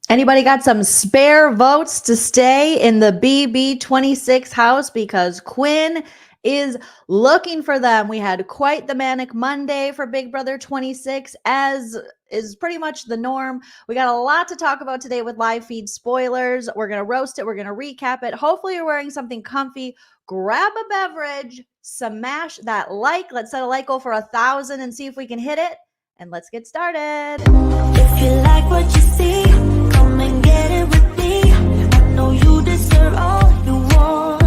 Anybody got some spare votes to stay in the BB26 house? Because Quinn is looking for them. We had quite the manic Monday for Big Brother 26, as is pretty much the norm. We got a lot to talk about today with live feed spoilers. We're going to roast it. We're going to recap it. Hopefully you're wearing something comfy. Grab a beverage, smash that like. Let's set a like goal for 1,000 and see if we can hit it. And let's get started. If you like what you see, come and get it with me. I know you deserve all you want,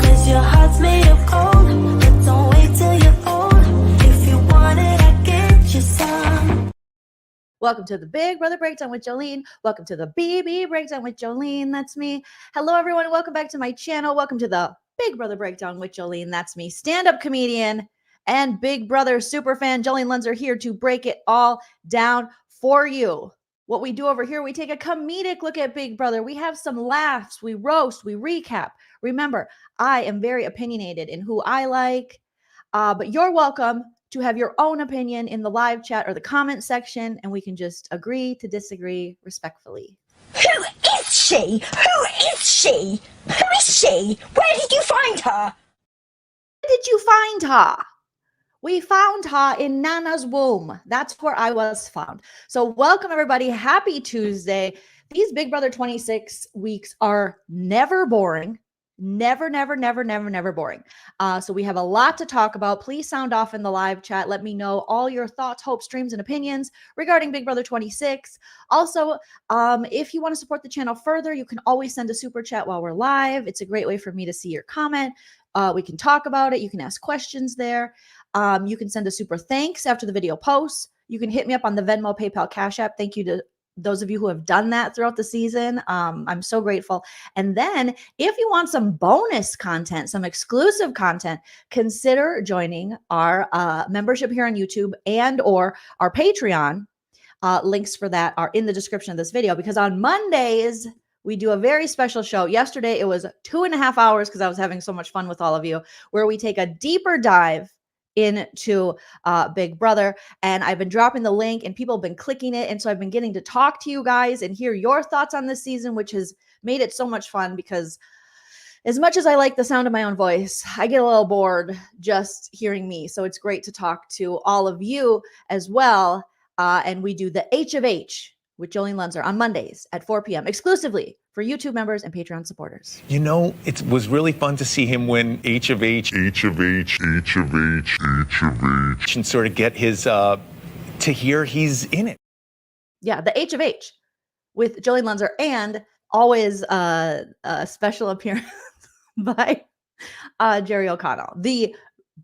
'cause your heart's made of gold. But don't wait till you're old. If you want it, I get you some. Welcome to the Big Brother Breakdown with Joleen. Welcome to the BB Breakdown with Joleen. That's me. Hello, everyone. Welcome back to my channel. Welcome to the Big Brother Breakdown with Joleen. That's me. Stand-up comedian and Big Brother superfan Joleen Lunzer here to break it all down for you. What we do over here, we take a comedic look at Big Brother. We have some laughs. We roast. We recap. Remember, I am very opinionated in who I like, but you're welcome to have your own opinion in the live chat or the comment section, and we can just agree to disagree respectfully. Who is she? Who is she? Who is she? Where did you find her? Where did you find her? We found her in Nana's womb. That's where I was found. So welcome, everybody. Happy Tuesday. These Big Brother 26 weeks are never boring. Never boring. So we have a lot to talk about. Please sound off in the live chat. Let me know all your thoughts, hopes, dreams, and opinions regarding Big Brother 26. Also, if you want to support the channel further, you can always send a super chat while we're live. It's a great way for me to see your comment. We can talk about it. You can ask questions there. You can send a super thanks after the video posts. You can hit me up on the Venmo, PayPal, Cash App. Thank you to those of you who have done that throughout the season. I'm so grateful. And then if you want some bonus content, some exclusive content, consider joining our membership here on YouTube and or our Patreon. Links for that are in the description of this video, because on Mondays, we do a very special show. Yesterday, it was 2.5 hours because I was having so much fun with all of you, where we take a deeper dive into Big Brother, and I've been dropping the link and people have been clicking it, and so I've been getting to talk to you guys and hear your thoughts on this season, which has made it so much fun, because as much as I like the sound of my own voice, I get a little bored just hearing me. So it's great to talk to all of you as well. And we do the H of H with Joleen Lunzer on Mondays at 4 p.m. exclusively for YouTube members and Patreon supporters. You know, it was really fun to see him win H of H, and sort of get his, to hear he's in it. Yeah, the H of H with Joleen Lunzer, and always a special appearance by Jerry O'Connell, the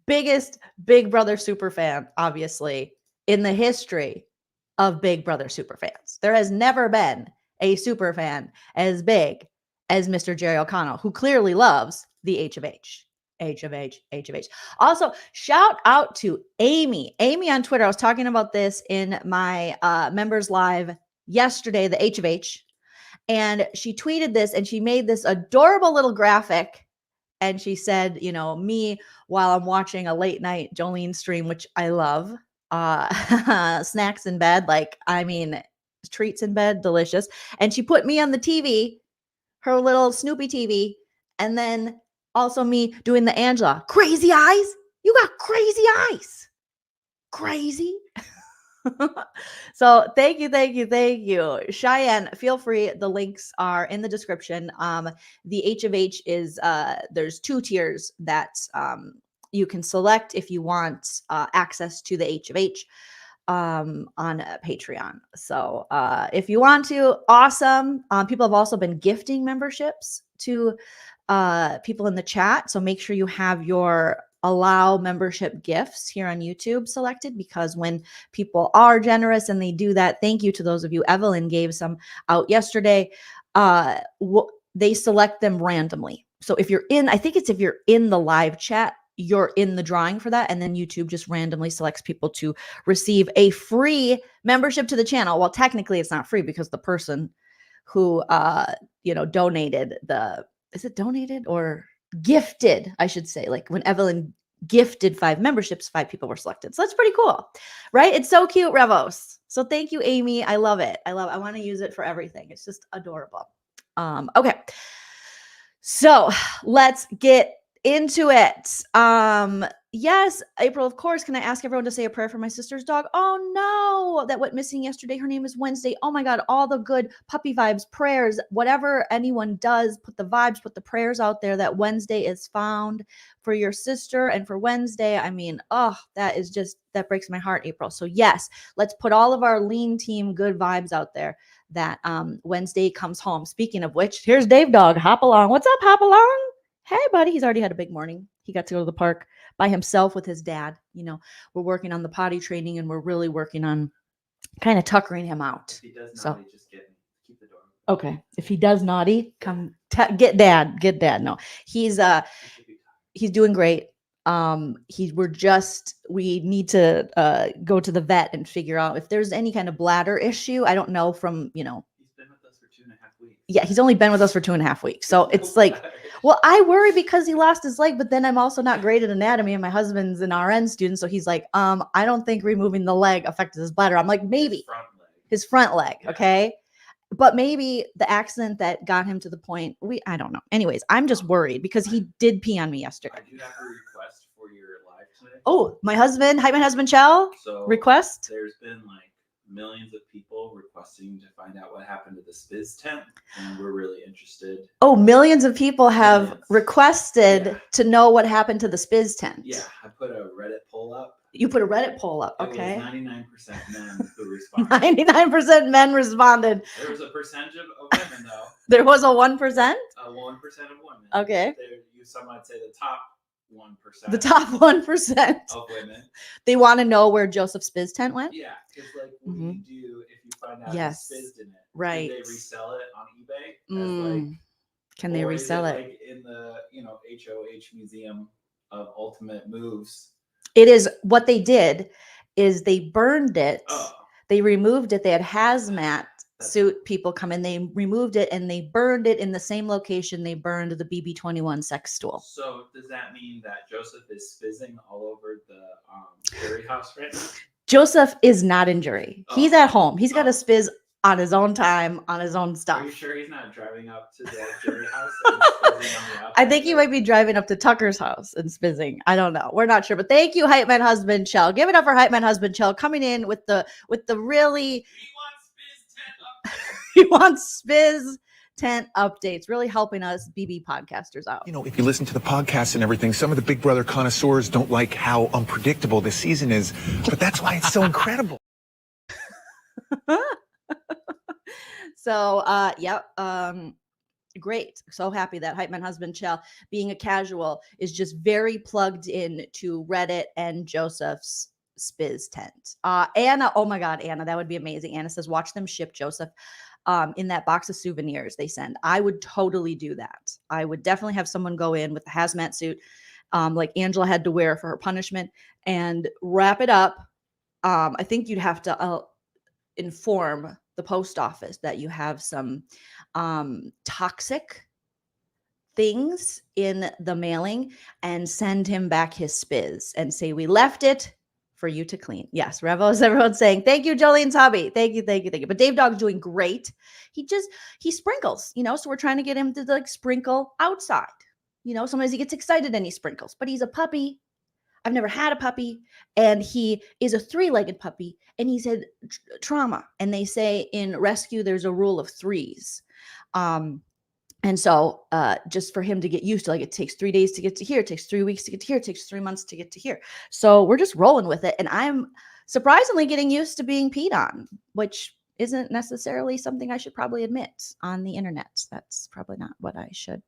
biggest Big Brother superfan, obviously, in the history of Big Brother superfans. There has never been a superfan as big as Mr. Jerry O'Connell, who clearly loves the H of H. H of H, H of H. Also, shout out to Amy. Amy on Twitter. I was talking about this in my members live yesterday, the H of H. And she tweeted this, and she made this adorable little graphic. And she said, you know, me while I'm watching a late night Jolene stream, which I love. Snacks in bed, like, I mean, treats in bed, delicious. And she put me on the TV, her little Snoopy TV, and then also me doing the Angela. Crazy eyes? You got crazy eyes. Crazy. So thank you. Cheyenne, feel free. The links are in the description. The H of H is, there's 2 tiers that you can select if you want access to the H of H on Patreon. So if you want to, awesome. People have also been gifting memberships to people in the chat. So make sure you have your allow membership gifts here on YouTube selected, because when people are generous and they do that, thank you to those of you. Evelyn gave some out yesterday. They select them randomly. So if you're in, I think it's if you're in the live chat, you're in the drawing for that. And then YouTube just randomly selects people to receive a free membership to the channel. Well, technically it's not free, because the person who, donated is it donated or gifted, I should say, like when Evelyn gifted 5 memberships, 5 people were selected. So that's pretty cool, right? It's so cute, Revos. So thank you, Amy. I love it. I want to use it for everything. It's just adorable. Okay. So let's get into it. Yes, April, of course. Can I ask everyone to say a prayer for my sister's dog? Oh no, that went missing yesterday. Her name is Wednesday. Oh my God, all the good puppy vibes, prayers, whatever anyone does, put the vibes, put the prayers out there that Wednesday is found for your sister and for Wednesday. I mean, oh, that breaks my heart, April. So yes, let's put all of our lean team good vibes out there that Wednesday comes home. Speaking of which, here's Dave Dog. Hop along. What's up, Hop along? Hey, buddy. He's already had a big morning. He got to go to the park by himself with his dad. You know, we're working on the potty training and we're really working on kind of tuckering him out. If he does So- naughty, just keep the door open. Okay. If he does naughty, come get dad. Get dad. No, he's doing great. We need to go to the vet and figure out if there's any kind of bladder issue. I don't know from, He's been with us for 2.5 weeks. Yeah, he's only been with us for 2.5 weeks. So it's like, well, I worry because he lost his leg, but then I'm also not great at anatomy and my husband's an RN student. So he's like, I don't think removing the leg affected his bladder. I'm like, maybe his front leg. Yeah. Okay. But maybe the accident that got him to the point, I don't know. Anyways, I'm just worried because he did pee on me yesterday. I do have a request for your live today. Oh, my husband, Chell, So request. there's been like millions of people requesting to find out what happened to the Spiz tent, and we're really interested. Oh, millions of people have Millions. requested Yeah. to know what happened to the Spiz tent. Yeah, I put a Reddit poll up. You put a Reddit poll up. It Okay. was 99% men who responded. 99% men responded. There was a percentage of women though. There was a 1%. 1% of women. Okay. Some might say the top 1%. The top 1%. of women. They want to know where Joseph Spiz tent went. Yeah, because like what do you do if you find out Yes. it's Spiz in it? Right. Do they resell it on eBay? As, like, Can they or is resell it? Like in the HOH Museum of Ultimate Moves. It is what they did is they burned it. Oh, They removed it. They had hazmat That's- suit people come in. They removed it and they burned it in the same location they burned the BB-21 sex stool. so does that mean that Joseph is spizzing all over the jury house right now? Joseph is not in jury. He's Oh. at home. He's got to Oh. spiz on his own time, on his own Are stuff. you sure he's not driving up to the jury house? And spizzing on the I outside think he there? might be driving up to Tucker's house and spizzing. I don't know. We're not sure. But thank you, Hype Man Husband Chell. Give it up for Hype Man Husband Chell coming in with the really He wants Spiz 10 up. he wants Spiz tent updates, really helping us BB podcasters out. You know, if you listen to the podcast and everything, some of the Big Brother connoisseurs don't like how unpredictable this season is, but that's why it's so incredible. So, great. So happy that Hype Man Husband Chell, being a casual, is just very plugged in to Reddit and Joseph's Spiz tent. Anna, oh my God, Anna, that would be amazing. Anna says, watch them ship Joseph in that box of souvenirs they send. I would totally do that. I would definitely have someone go in with a hazmat suit like Angela had to wear for her punishment and wrap it up. I think you'd have to inform the post office that you have some toxic things in the mailing and send him back his Spiz and say, we left it for you to clean. Yes, Revos, everyone's saying, thank you, Jolene's hobby. Thank you. But Dave Dog's doing great. He sprinkles, so we're trying to get him to like sprinkle outside. Sometimes he gets excited and he sprinkles, but he's a puppy. I've never had a puppy, and he is a 3-legged puppy, and he's had trauma. And they say in rescue, there's a rule of 3s. And so just for him to get used to, like, it takes 3 days to get to here, it takes 3 weeks to get to here, it takes 3 months to get to here. So we're just rolling with it. And I'm surprisingly getting used to being peed on, which isn't necessarily something I should probably admit on the internet. That's probably not what I should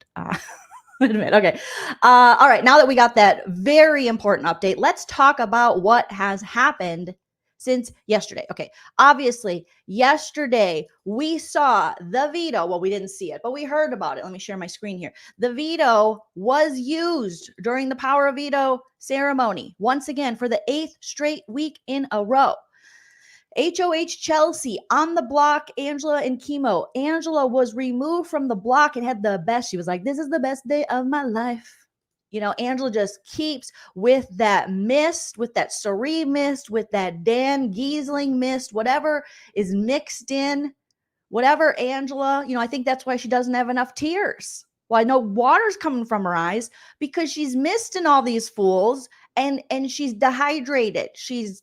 admit. Okay. All right. Now that we got that very important update, let's talk about what has happened since yesterday. Okay. Obviously, yesterday we saw the veto. Well, we didn't see it, but we heard about it. Let me share my screen here. The veto was used during the Power of Veto ceremony once again for the 8th straight week in a row. HOH Chelsie on the block, Angela and chemo. Angela was removed from the block and had the best. She was like, this is the best day of my life. You know, Angela just keeps with that mist, with that Cerie mist, with that Dan Giesling mist, whatever is mixed in, whatever Angela, you know, I think that's why she doesn't have enough tears. Well, I know water's coming from her eyes because she's misting all these fools and she's dehydrated. She's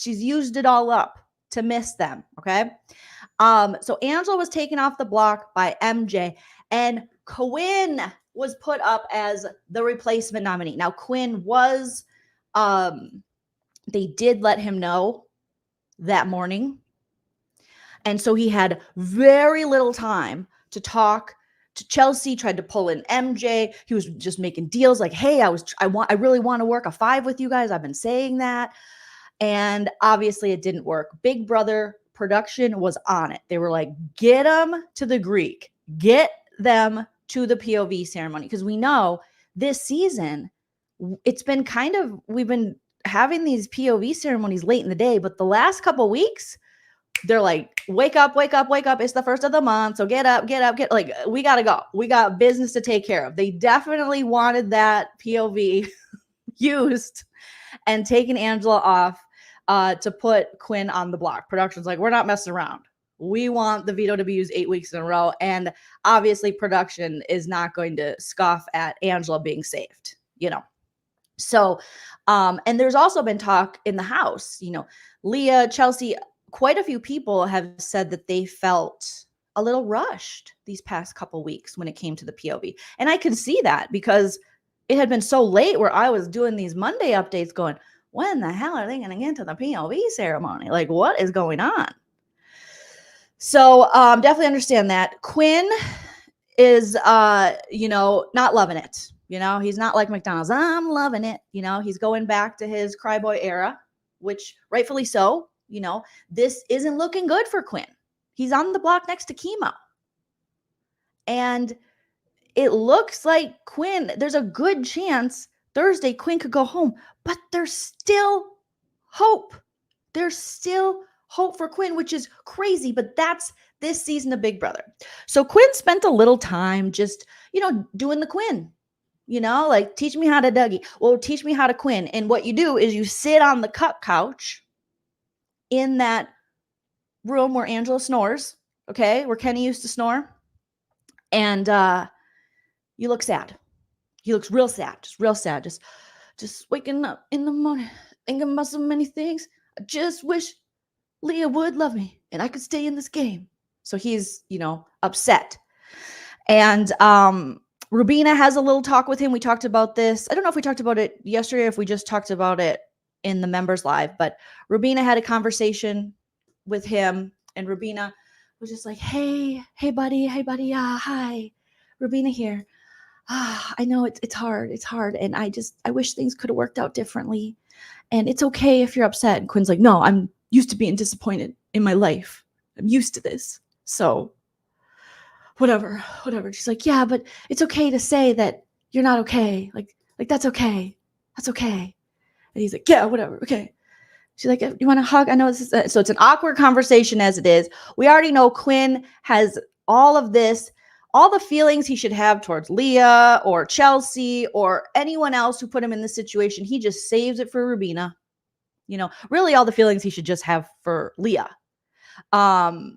used it all up to miss them. Okay. So Angela was taken off the block by MJ, and Quinn was put up as the replacement nominee. Now, Quinn was, they did let him know that morning. And so he had very little time to talk to Chelsie, tried to pull in MJ. He was just making deals like, hey, I really want to work a 5 with you guys. I've been saying that. And obviously it didn't work. Big Brother production was on it. They were like, get them to the Greek, get them to the POV ceremony. Because we know this season, it's been we've been having these POV ceremonies late in the day, but the last couple weeks, they're like, wake up, wake up, wake up. It's the first of the month. So get up, like, we got to go. We got business to take care of. They definitely wanted that POV used and taken Angela off to put Quinn on the block. Production's like, we're not messing around. We want the veto to be used 8 weeks in a row. And obviously production is not going to scoff at Angela being saved, you know? So, and there's also been talk in the house, you know, Leah, Chelsie, quite a few people have said that they felt a little rushed these past couple weeks when it came to the POV. And I can see that because it had been so late where I was doing these Monday updates going, when the hell are they going to get to the POV ceremony? Like, what is going on? So definitely understand that. Quinn is, you know, not loving it. You know, he's not like McDonald's. I'm loving it. You know, he's going back to his cryboy era, which rightfully so. You know, this isn't looking good for Quinn. He's on the block next to chemo. And it looks like Quinn, there's a good chance Thursday Quinn could go home, but there's still hope. There's still hope for Quinn, which is crazy, but that's this season of Big Brother. So Quinn spent a little time just, you know, doing the Quinn, you know, like, teach me how to Dougie. Well, teach me how to Quinn. And what you do is you sit on the cup couch in that room where Angela snores, okay, where Kenny used to snore. And you look sad. He looks real sad, just real sad. Just waking up in the morning, thinking about so many things. I just wish Leah would love me and I could stay in this game. So he's, you know, upset. And Rubina has a little talk with him. We talked about this. I don't know if we talked about it yesterday or if we just talked about it in the members live, but Rubina had a conversation with him, and Rubina was just like, hey buddy, hi, Rubina here. I know it's hard, and I wish things could have worked out differently, and it's okay if you're upset. And Quinn's like, no, I'm used to being disappointed in my life. I'm used to this, so whatever. She's like, yeah, but it's okay to say that you're not okay. Like that's okay. And he's like, yeah, whatever. Okay. She's like, you want to hug? I know this is, so it's an awkward conversation as it is. We already know Quinn has all of this, all the feelings he should have towards Leah or Chelsie or anyone else who put him in this situation. He just saves it for Rubina. You know, really all the feelings he should just have for Leah. Or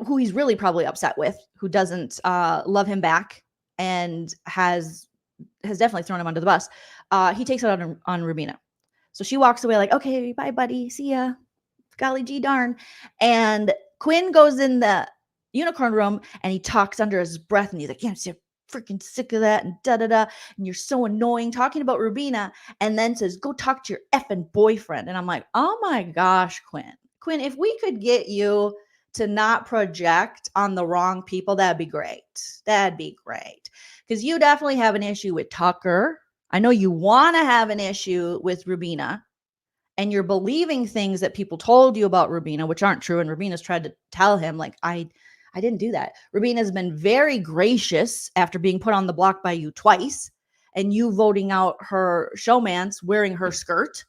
who he's really probably upset with, who doesn't love him back and has definitely thrown him under the bus. He takes it on Rubina. So she walks away like, okay, bye, buddy. See ya. Golly gee darn. And Quinn goes in the unicorn room and he talks under his breath and he's like, yeah, I'm so freaking sick of that and da-da-da. And you're so annoying, talking about Rubina, and then says, go talk to your effing boyfriend. And I'm like, oh my gosh, Quinn. Quinn, if we could get you to not project on the wrong people, that'd be great. Because you definitely have an issue with Tucker. I know you want to have an issue with Rubina, and you're believing things that people told you about Rubina, which aren't true. And Rubina's tried to tell him, like, I didn't do that. Rubina's been very gracious after being put on the block by you twice, and you voting out her showmance, wearing her skirt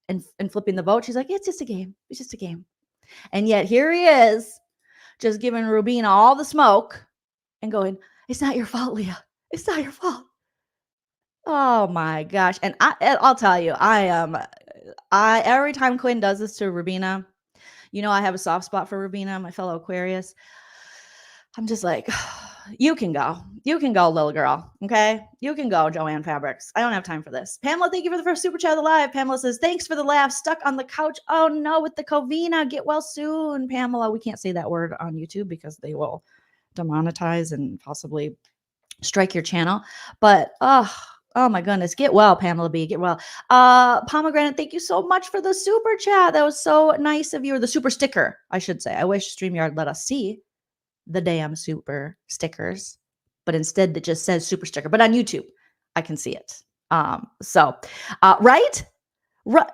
and flipping the vote. She's like, it's just a game. It's just a game. And yet here he is, just giving Rubina all the smoke and going, it's not your fault, Leah. It's not your fault. Oh my gosh. And I'll tell you, every time Quinn does this to Rubina, you know, I have a soft spot for Rubina, my fellow Aquarius. I'm just like, you can go. You can go, little girl. Okay. You can go, Joanne Fabrics. I don't have time for this. Pamela, thank you for the first super chat of the live. Pamela says, thanks for the laugh. Stuck on the couch. Oh no, with the Covina. Get well soon. Pamela, we can't say that word on YouTube because they will demonetize and possibly strike your channel. But oh my goodness, get well, Pamela B. Get well. Pomegranate, thank you so much for the super chat. That was so nice of you. Or the super sticker, I should say. I wish StreamYard let us see the damn super stickers, but instead it just says super sticker. But on YouTube, I can see it. Right?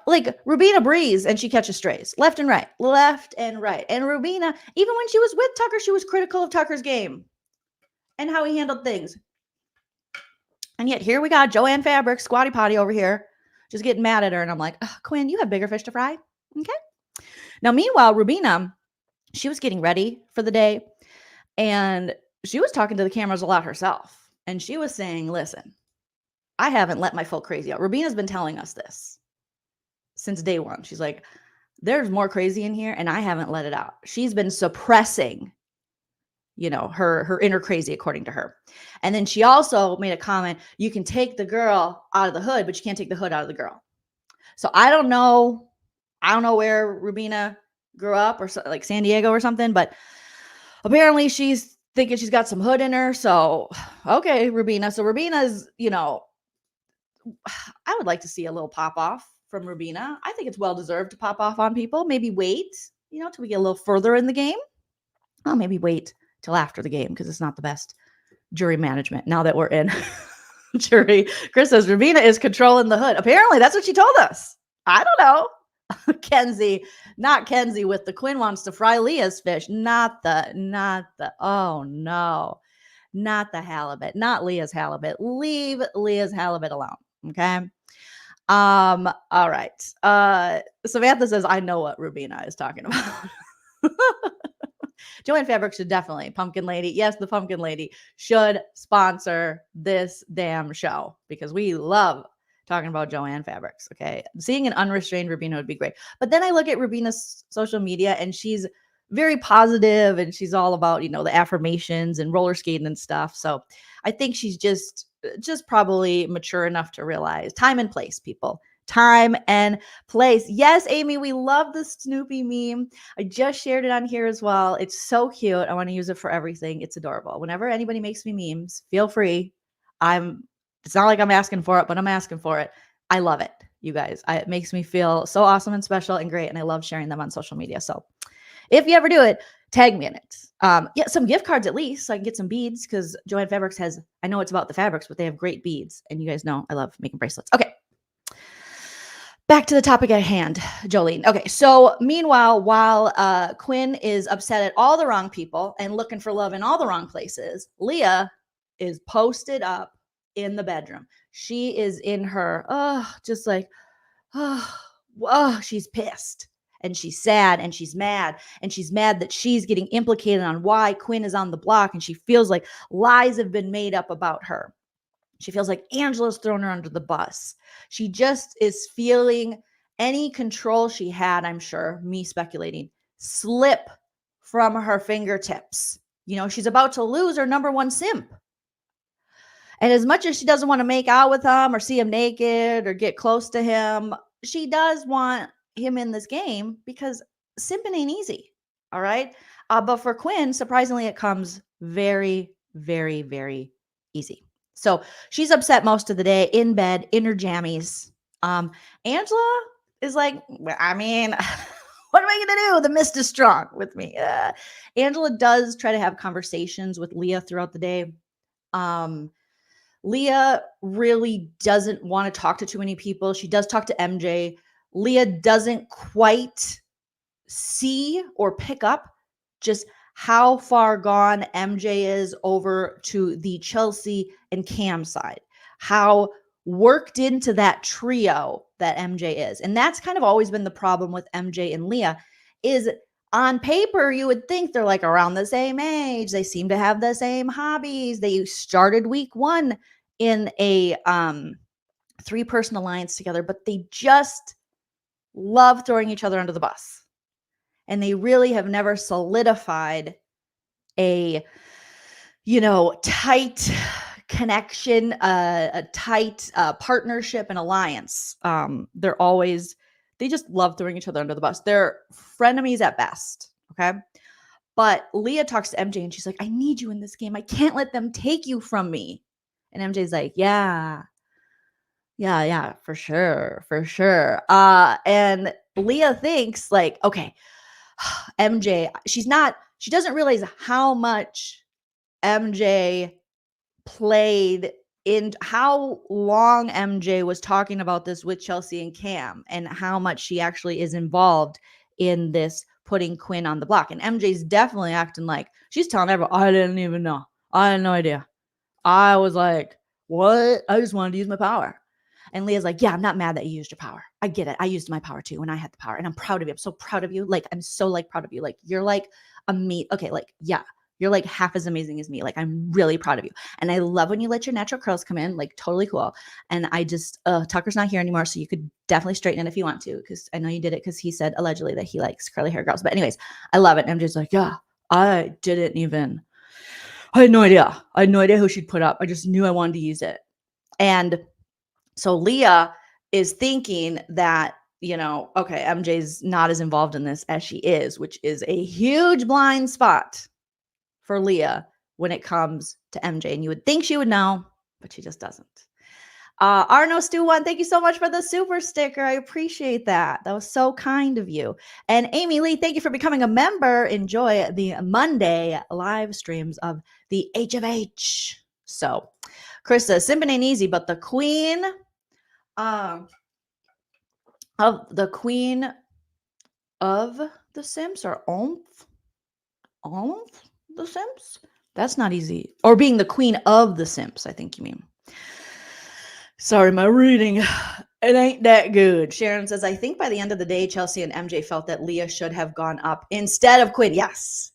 Like Rubina breeze and she catches strays left and right. And Rubina, even when she was with Tucker, she was critical of Tucker's game and how he handled things. And yet here we got Joanne Fabric, Squatty Potty over here, just getting mad at her. And I'm like, Quinn, you have bigger fish to fry. Okay. Now, meanwhile, Rubina, she was getting ready for the day and she was talking to the cameras a lot herself. And she was saying, listen, I haven't let my full crazy out. Rubina's been telling us this since day one. She's like, there's more crazy in here and I haven't let it out. She's been suppressing, you know, her inner crazy, according to her. And then she also made a comment, you can take the girl out of the hood, but you can't take the hood out of the girl. So I don't know where Rubina grew up, or like San Diego or something, but apparently she's thinking she's got some hood in her. So, okay, Rubina. So Rubina's, you know, I would like to see a little pop off from Rubina. I think it's well deserved to pop off on people. Maybe wait, you know, till we get a little further in the game. Well, maybe wait till after the game because it's not the best jury management now that we're in jury. Chris says Rubina is controlling the hood. Apparently, that's what she told us. I don't know. Kenzie, not Kenzie with the Quinn wants to fry Leah's fish. Not the, oh no, not the halibut, not Leah's halibut. Leave Leah's halibut alone. Okay. All right. Samantha says, I know what Rubina is talking about. Joanne Fabric should definitely, Pumpkin Lady. Yes, the Pumpkin Lady should sponsor this damn show because we love talking about Joanne Fabrics. Okay. Seeing an unrestrained Rubina would be great. But then I look at Rubina's social media and she's very positive and she's all about, you know, the affirmations and roller skating and stuff. So I think she's just probably mature enough to realize time and place, people. Time and place. Yes, Amy, we love the Snoopy meme. I just shared it on here as well. It's so cute. I want to use it for everything. It's adorable. Whenever anybody makes me memes, feel free. It's not like I'm asking for it, but I'm asking for it. I love it, you guys. It makes me feel so awesome and special and great. And I love sharing them on social media. So if you ever do it, tag me in it. Yeah, some gift cards at least so I can get some beads because Joanne Fabrics has, I know it's about the fabrics, but they have great beads. And you guys know I love making bracelets. Okay. Back to the topic at hand, Joleen. Okay, so meanwhile, while Quinn is upset at all the wrong people and looking for love in all the wrong places, Leah is posted up in the bedroom. She is in her, just like, she's pissed and she's sad and she's mad. And she's mad that she's getting implicated on why Quinn is on the block. And she feels like lies have been made up about her. She feels like Angela's thrown her under the bus. She just is feeling any control she had, I'm sure, me speculating, slip from her fingertips. You know, she's about to lose her number one simp. And as much as she doesn't want to make out with him or see him naked or get close to him, she does want him in this game because simping ain't easy. All right. But for Quinn, surprisingly, it comes very, very, very easy. So she's upset most of the day in bed, in her jammies. Angela is like, I mean, what am I going to do? The mist is strong with me. Angela does try to have conversations with Leah throughout the day. Leah really doesn't want to talk to too many people. She does talk to MJ. Leah doesn't quite see or pick up just how far gone MJ is over to the Chelsie and Cam side, how worked into that trio that MJ is. And that's kind of always been the problem with MJ and Leah is on paper, you would think they're like around the same age. They seem to have the same hobbies. They started week one in a 3-person alliance together, but they just love throwing each other under the bus. And they really have never solidified a, tight connection, a tight partnership and alliance. They just love throwing each other under the bus. They're frenemies at best. Okay. But Leah talks to MJ and she's like, I need you in this game. I can't let them take you from me. And MJ's like, yeah, for sure. And Leah thinks like, okay, MJ, she doesn't realize how much MJ played in, how long MJ was talking about this with Chelsie and Cam, and how much she actually is involved in this putting Quinn on the block. And MJ's definitely acting like she's telling everyone, I didn't even know. I had no idea. I was like, what? I just wanted to use my power. And Leah's like, yeah, I'm not mad that you used your power. I get it. I used my power too when I had the power. And I'm proud of you. I'm so proud of you. Like, I'm so like proud of you. Like, you're like okay, like, yeah, you're like half as amazing as me. Like, I'm really proud of you. And I love when you let your natural curls come in, like totally cool. And I just, Tucker's not here anymore. So you could definitely straighten it if you want to. Cause I know you did it. Cause he said allegedly that he likes curly hair girls. But anyways, I love it. And I'm just like, yeah, I had no idea. I had no idea who she'd put up. I just knew I wanted to use it. And so Leah is thinking that, okay, MJ's not as involved in this as she is, which is a huge blind spot for Leah when it comes to MJ. And you would think she would know, but she just doesn't. Arno Stu 1, thank you so much for the super sticker. I appreciate that. That was so kind of you. And Amy Lee, thank you for becoming a member. Enjoy the Monday live streams of the H of H. So, Krista, simping ain't easy, but the queen of the Sims, or the Sims? That's not easy. Or being the queen of the Sims, I think you mean. Sorry, my reading, it ain't that good. Sharon says, I think by the end of the day, Chelsie and MJ felt that Leah should have gone up instead of Quinn. Yes,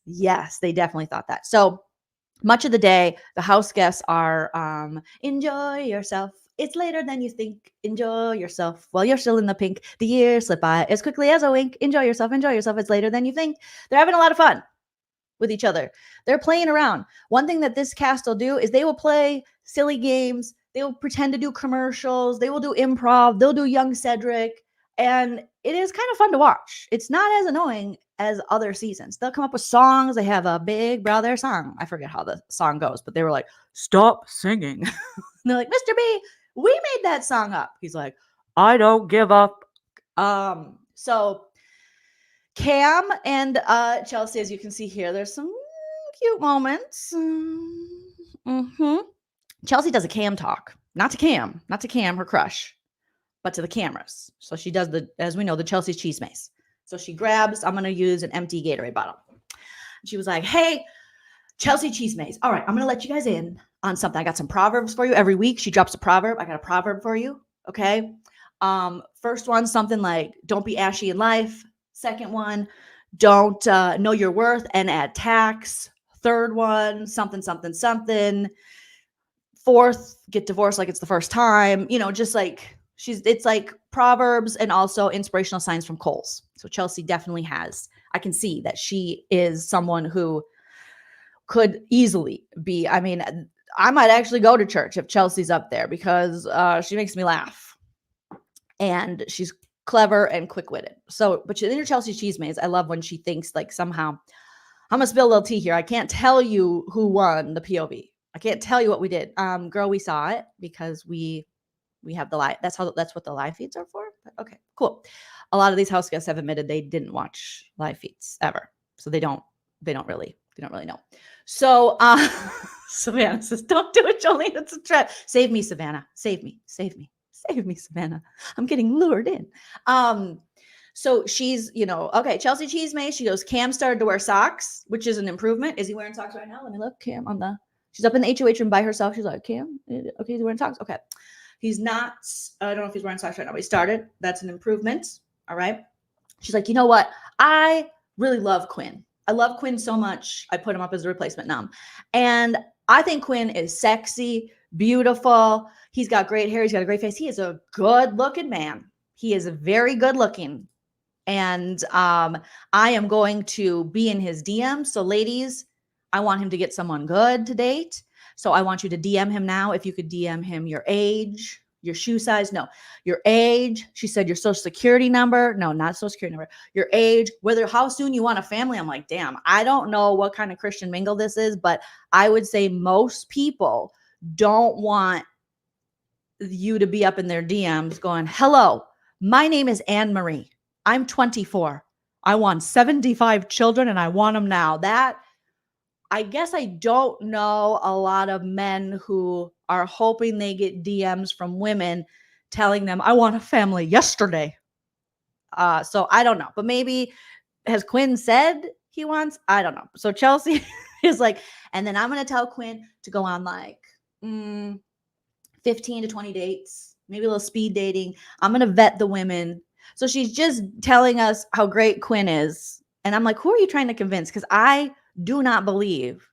they definitely thought that. So much of the day, the house guests are enjoy yourself. It's later than you think. Enjoy yourself while you're still in the pink. The years slip by as quickly as a wink. Enjoy yourself. It's later than you think. They're having a lot of fun with each other. They're playing around. One thing that this cast will do is they will play silly games. They will pretend to do commercials. They will do improv. They'll do Young Cedric. And it is kind of fun to watch. It's not as annoying as other seasons. They'll come up with songs. They have a Big Brother song. I forget how the song goes, but they were like, stop singing. And they're like, Mr. B, we made that song up. He's like, I don't give up. So Cam and Chelsie, as you can see here, there's some cute moments. Chelsie does a Cam talk, not to Cam, her crush, but to the cameras. So she does as we know, the Chelsea's cheese maze. So she grabs, I'm going to use an empty Gatorade bottle. She was like, hey, Chelsie cheese maze. All right, I'm going to let you guys in on something. I got some proverbs for you. Every week she drops a proverb. I got a proverb for you. Okay. First one, something like, don't be ashy in life. Second one, don't know your worth and add tax. Third one, something. Fourth, get divorced like it's the first time. Just like it's like proverbs and also inspirational signs from Kohl's. So Chelsie definitely has. I can see that she is someone who could easily be. I mean, I might actually go to church if Chelsea's up there because she makes me laugh. And she's clever and quick-witted. So, but in your Chelsie cheese maze, I love when she thinks like somehow, I'm gonna spill a little tea here. I can't tell you who won the POV. I can't tell you what we did. Girl, we saw it because we have the live. That's what the live feeds are for. But okay, cool. A lot of these house guests have admitted they didn't watch live feeds ever. So they don't really know. So Savannah says, don't do it, Jolene. It's a trap. Save me, Savannah. Save me, Savannah. I'm getting lured in. So she's, okay, Chelsie cheese maze. She goes, Cam started to wear socks, which is an improvement. Is he wearing socks right now? Let me look. Cam she's up in the HOH room by herself. She's like, Cam, okay, he's wearing socks. Okay. He's not, I don't know if he's wearing socks right now, but he started. That's an improvement. All right. She's like, you know what? I really love Quinn. I love Quinn so much. I put him up as a replacement nom. And I think Quinn is sexy, beautiful. He's got great hair. He's got a great face. He is a good looking man. He is very good looking. And I am going to be in his DMs. So ladies, I want him to get someone good to date. So I want you to DM him now. If you could DM him your age, your shoe size, no, your age. She said your social security number. No, not social security number. Your age, how soon you want a family. I'm like, damn, I don't know what kind of Christian mingle this is, but I would say most people don't want you to be up in their DMs going, hello, my name is Anne Marie. I'm 24. I want 75 children and I want them now. That, I guess I don't know a lot of men who are hoping they get DMs from women telling them, I want a family yesterday. So I don't know, but maybe has Quinn said he wants, I don't know. So Chelsie is like, and then I'm going to tell Quinn to go on like 15 to 20 dates, maybe a little speed dating. I'm going to vet the women. So she's just telling us how great Quinn is. And I'm like, who are you trying to convince? Because I do not believe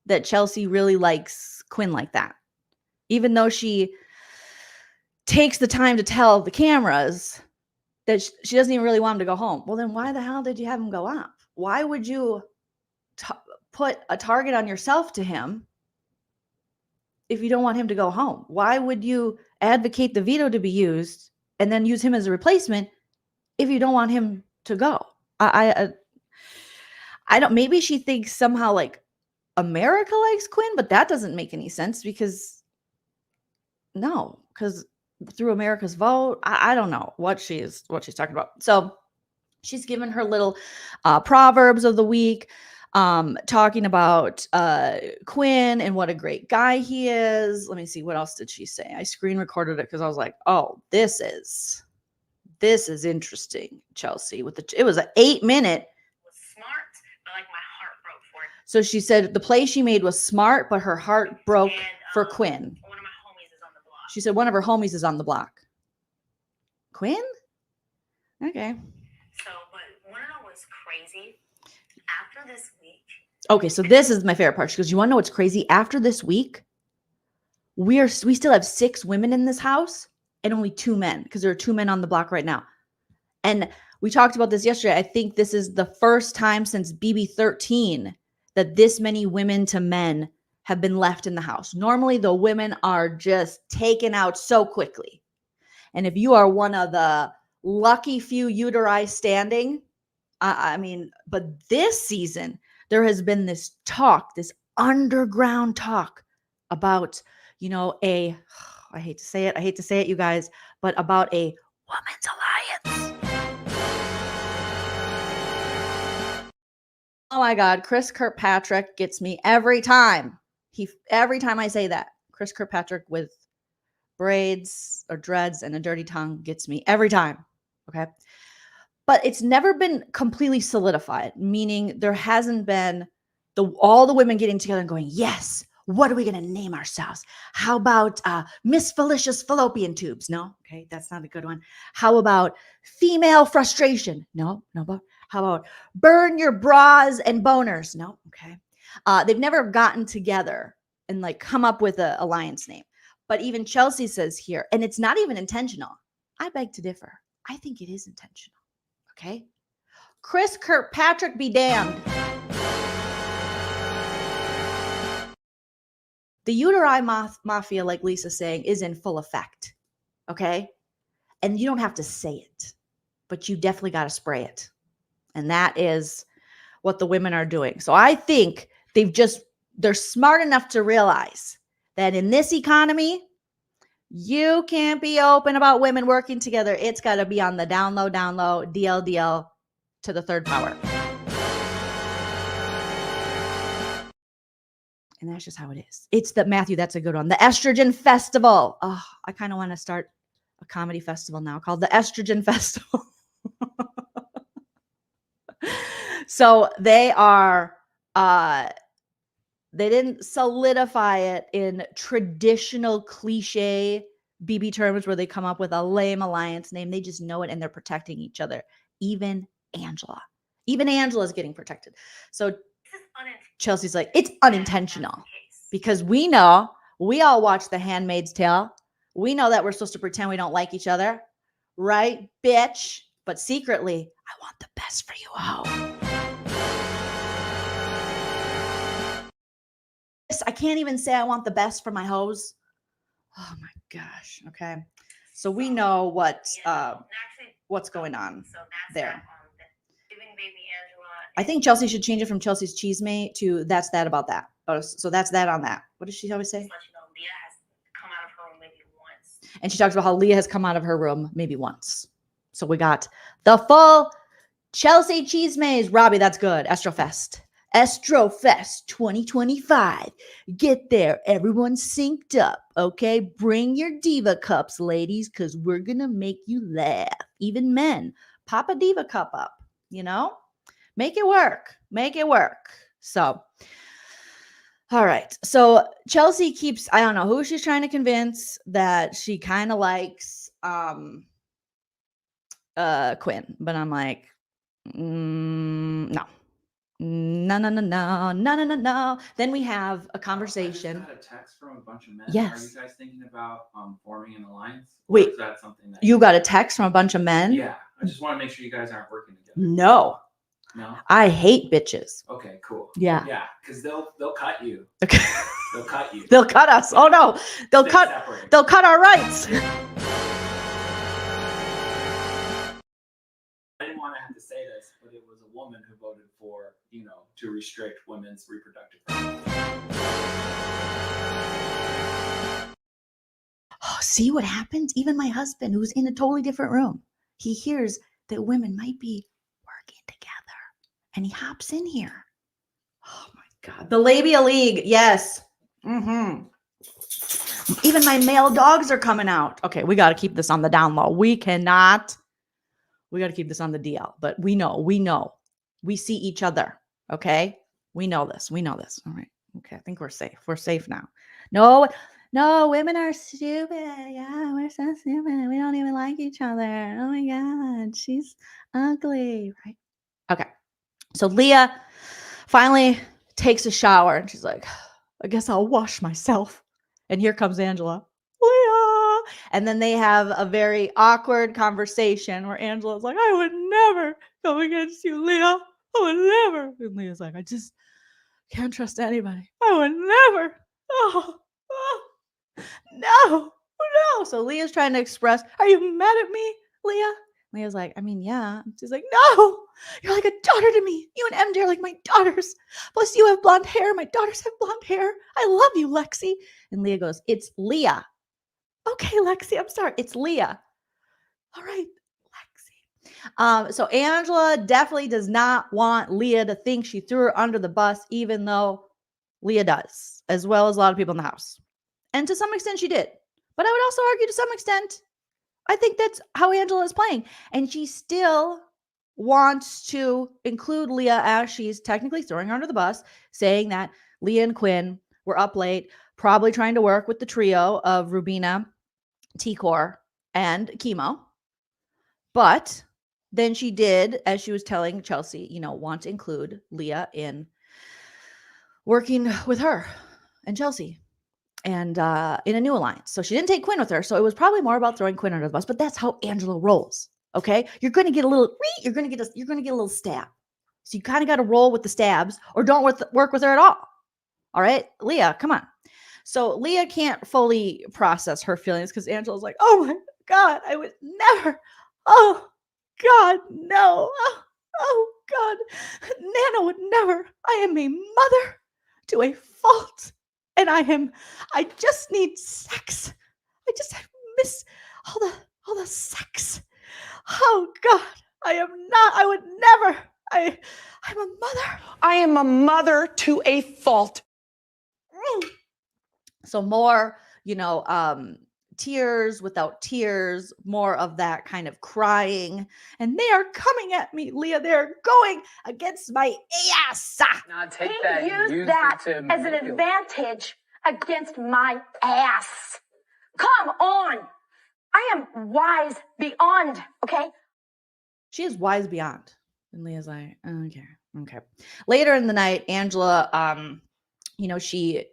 that Chelsie really likes Quinn like that. Even though she takes the time to tell the cameras that she doesn't even really want him to go home. Well, then why the hell did you have him go off? Why would you put a target on yourself to him if you don't want him to go home? Why would you advocate the veto to be used and then use him as a replacement if you don't want him to go? I don't, maybe she thinks somehow like America likes Quinn, but that doesn't make any sense because through America's vote, I don't know what she's talking about. So she's given her little proverbs of the week, talking about Quinn and what a great guy he is. Let me see, what else did she say? I screen recorded it because I was like, oh, this is interesting, Chelsie. It was an 8-minute. Smart, but like my heart broke for it. So she said the play she made was smart, but her heart broke for Quinn. One of my homies is on the block. She said one of her homies is on the block. Quinn? Okay. So, but want to know what's crazy? After this week. Okay, so this is my favorite part. She goes, you want to know what's crazy? After this week, we still have 6 women in this house and only 2 men because there are 2 men on the block right now. And we talked about this yesterday. I think this is the first time since BB13 that this many women to men have been left in the house. Normally, the women are just taken out so quickly. And if you are one of the lucky few uteri standing, I mean, but this season, there has been this talk, this underground talk about, I hate to say it, you guys, but about a women's alliance. Oh my God, Chris Kirkpatrick gets me every time. Every time I say that, Chris Kirkpatrick with braids or dreads and a dirty tongue gets me every time. Okay. But it's never been completely solidified, meaning there hasn't been all the women getting together and going, yes, what are we going to name ourselves? How about Miss Felicia's fallopian tubes? No. Okay. That's not a good one. How about female frustration? No. But how about burn your bras and boners? No. Okay. They've never gotten together and like come up with an alliance name. But even Chelsie says here, and it's not even intentional. I beg to differ. I think it is intentional. Okay. Chris Kirkpatrick be damned. The uteri mafia, like Lisa's saying, is in full effect. Okay. And you don't have to say it, but you definitely got to spray it. And that is what the women are doing. So I think they're smart enough to realize that in this economy, you can't be open about women working together. It's got to be on the down low, DL to the 3rd power. And that's just how it is. It's Matthew, that's a good one. The Estrogen Festival. Oh, I kind of want to start a comedy festival now called the Estrogen Festival. So they didn't solidify it in traditional cliche BB terms where they come up with a lame alliance name. They just know it and they're protecting each other. Even Angela's getting protected. So Chelsie's like, it's unintentional because we know We all watch The Handmaid's Tale. We know that we're supposed to pretend we don't like each other, right, bitch? But secretly, I want the best for you, ho. I can't even say I want the best for my hoes. Oh my gosh. Okay. So we know what's going on there. I think Chelsie should change it from Chelsea's cheese mate to that's that about that. Oh, so that's that on that. What does she always say? And she talks about how Leah has come out of her room maybe once. So we got the full Chelsie cheese maze. Robbie, that's good. Estrofest 2025. Get there. Everyone synced up. Okay. Bring your diva cups, ladies, because we're going to make you laugh. Even men. Pop a diva cup up, you know? Make it work. Make it work. So, all right. So Chelsie keeps, I don't know who she's trying to convince that she kind of likes Quinn. But I'm like, no. No. Then we have a conversation. I just got a text from a bunch of men. Yes. Are you guys thinking about forming an alliance? Wait, is that something that you got a text from a bunch of men? Yeah. I just want to make sure you guys aren't working together. No. No? I hate bitches. Okay, cool. Yeah. Yeah, because they'll cut you. Okay. They'll cut you. They'll cut us. Oh no. They'll cut our rights. I didn't want to have to say this, but it was a woman who voted for, to restrict women's reproductive rights. Oh, see what happens? Even my husband, who's in a totally different room, he hears that women might be working together and he hops in here. Oh my God. The Labia League. Yes. Mm-hmm. Even my male dogs are coming out. Okay. We got to keep this on the down low. We got to keep this on the DL, but we know, we see each other. Okay. We know this. All right. Okay. I think we're safe. We're safe now. No, women are stupid. Yeah, we're so stupid. We don't even like each other. Oh my God, she's ugly. Right? Okay. So Leah finally takes a shower and she's like, I guess I'll wash myself. And here comes Angela. Leah. And then they have a very awkward conversation where Angela's like, I would never go against you, Leah. I would never. And Leah's like, I just can't trust anybody. I would never. Oh. No. So Leah's trying to express, are you mad at me, Leah? Leah's like, I mean, yeah. She's like, no, you're like a daughter to me. You and MJ are like my daughters. Plus you have blonde hair. My daughters have blonde hair. I love you, Lexi. And Leah goes, it's Leah. Okay, Lexi, I'm sorry. It's Leah. All right, Lexi. So Angela definitely does not want Leah to think she threw her under the bus, even though Leah does, as well as a lot of people in the house. And to some extent she did. But I would also argue to some extent, I think that's how Angela is playing. And she still wants to include Leah as she's technically throwing her under the bus, saying that Leah and Quinn were up late, probably trying to work with the trio of Rubina, T-Core, and Chemo. But then she did, as she was telling Chelsie, want to include Leah in working with her and Chelsie. And in a new alliance. So she didn't take Quinn with her. So it was probably more about throwing Quinn under the bus, but that's how Angela rolls. Okay. You're going to get a little stab. So you kind of got to roll with the stabs or don't work with her at all. All right. Leah, come on. So Leah can't fully process her feelings because Angela's like, oh my God, I would never. Oh God, no. Oh God. Nana would never. I am a mother to a fault. And I just need sex. I miss all the sex. Oh God, I would never. I'm a mother. I am a mother to a fault. So more, tears without tears, more of that kind of crying. And they are coming at me, Leah. They're going against my ass. Now take that and use that as an advantage against my ass. Come on. I am wise beyond, okay? She is wise beyond. And Leah's like, okay. Later in the night, Angela, she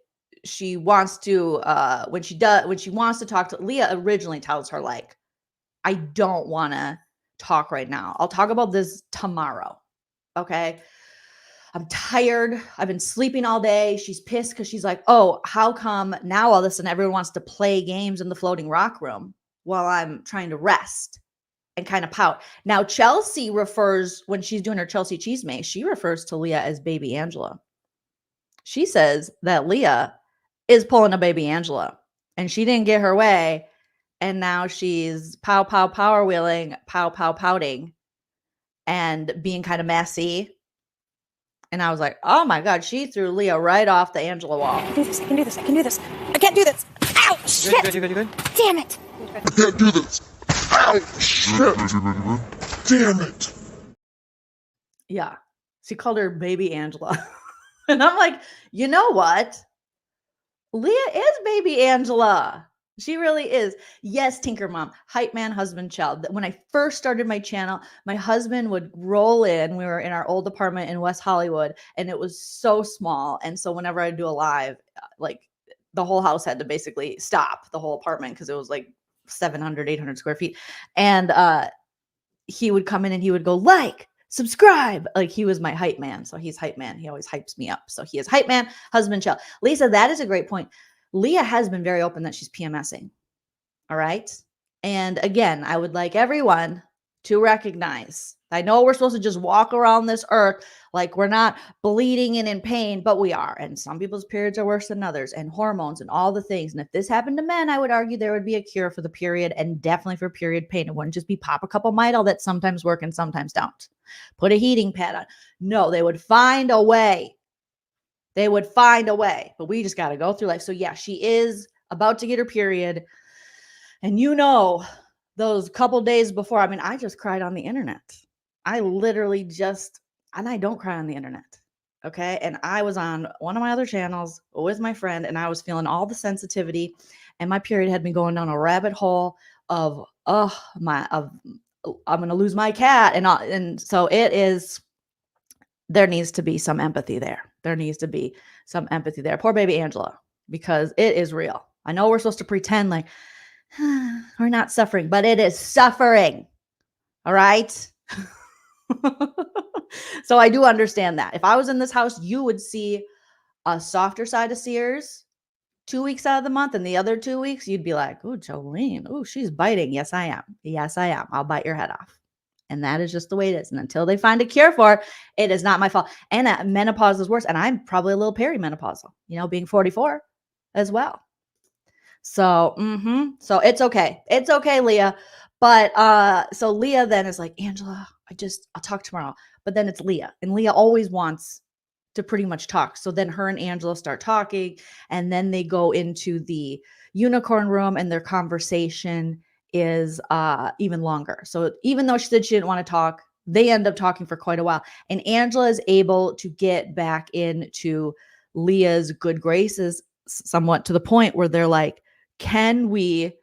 she wants to when she wants to talk to Leah, originally tells her like, I don't want to talk right now. I'll talk about this tomorrow. Okay. I'm tired. I've been sleeping all day. She's pissed because she's like, oh, how come now all of a sudden everyone wants to play games in the floating rock room while I'm trying to rest and kind of pout. Now, Chelsie refers, when she's doing her Chelsie Cheesemate, she refers to Leah as baby Angela. She says that Leah is pulling a baby Angela and she didn't get her way. And now she's pow, pow, power wheeling, pow, pow, pouting and being kind of messy. And I was like, oh my God, she threw Leah right off the Angela wall. I can do this. I can do this. I can do this. I can't do this. Ow! Shit! You good? Damn it! I can't do this. Ow! Shit! Damn it! Yeah. She called her baby Angela. And I'm like, you know what? Leah is baby Angela. She really is. Yes, Tinker Mom, hype man, husband, child. When I first started my channel, my husband would roll in. We were in our old apartment in West Hollywood, and it was so small. And so whenever I do a live, like the whole house had to basically stop, the whole apartment, because it was like 700, 800 square feet. And he would come in and he would go, like, subscribe. Like, he was my hype man. So he's hype man. He always hypes me up. So he is hype man, husband, child. Lisa, that is a great point. Leah has been very open that she's PMSing. All right. And again, I would like everyone to recognize, I know we're supposed to just walk around this earth like we're not bleeding and in pain, but we are. And some people's periods are worse than others, and hormones and all the things. And if this happened to men, I would argue there would be a cure for the period, and definitely for period pain. It wouldn't just be pop a couple Midol that sometimes work and sometimes don't. Put a heating pad on. No, they would find a way. They would find a way, but we just got to go through life. So yeah, she is about to get her period. And you know, those couple days before, I mean, I just cried on the internet. I literally just, and I don't cry on the internet. Okay. And I was on one of my other channels with my friend, and I was feeling all the sensitivity, and my period had been going down a rabbit hole of, I'm going to lose my cat. And so it is, there needs to be some empathy there. There needs to be some empathy there. Poor baby Angela, because it is real. I know we're supposed to pretend like we're not suffering, but it is suffering. All right. So I do understand that. If I was in this house, you would see a softer side of Sears 2 weeks out of the month, and the other 2 weeks, you'd be like, oh, Joleen, oh, she's biting. Yes, I am. Yes, I am. I'll bite your head off. And that is just the way it is. And until they find a cure for it, it is not my fault. And menopause is worse. And I'm probably a little perimenopausal, being 44 as well. So, so it's okay. It's okay, Leah. But so Leah then is like, Angela, I'll talk tomorrow. But then it's Leah. And Leah always wants to pretty much talk. So then her and Angela start talking. And then they go into the unicorn room, and their conversation is even longer. So even though she said she didn't want to talk, they end up talking for quite a while. And Angela is able to get back into Leah's good graces somewhat, to the point where they're like, can we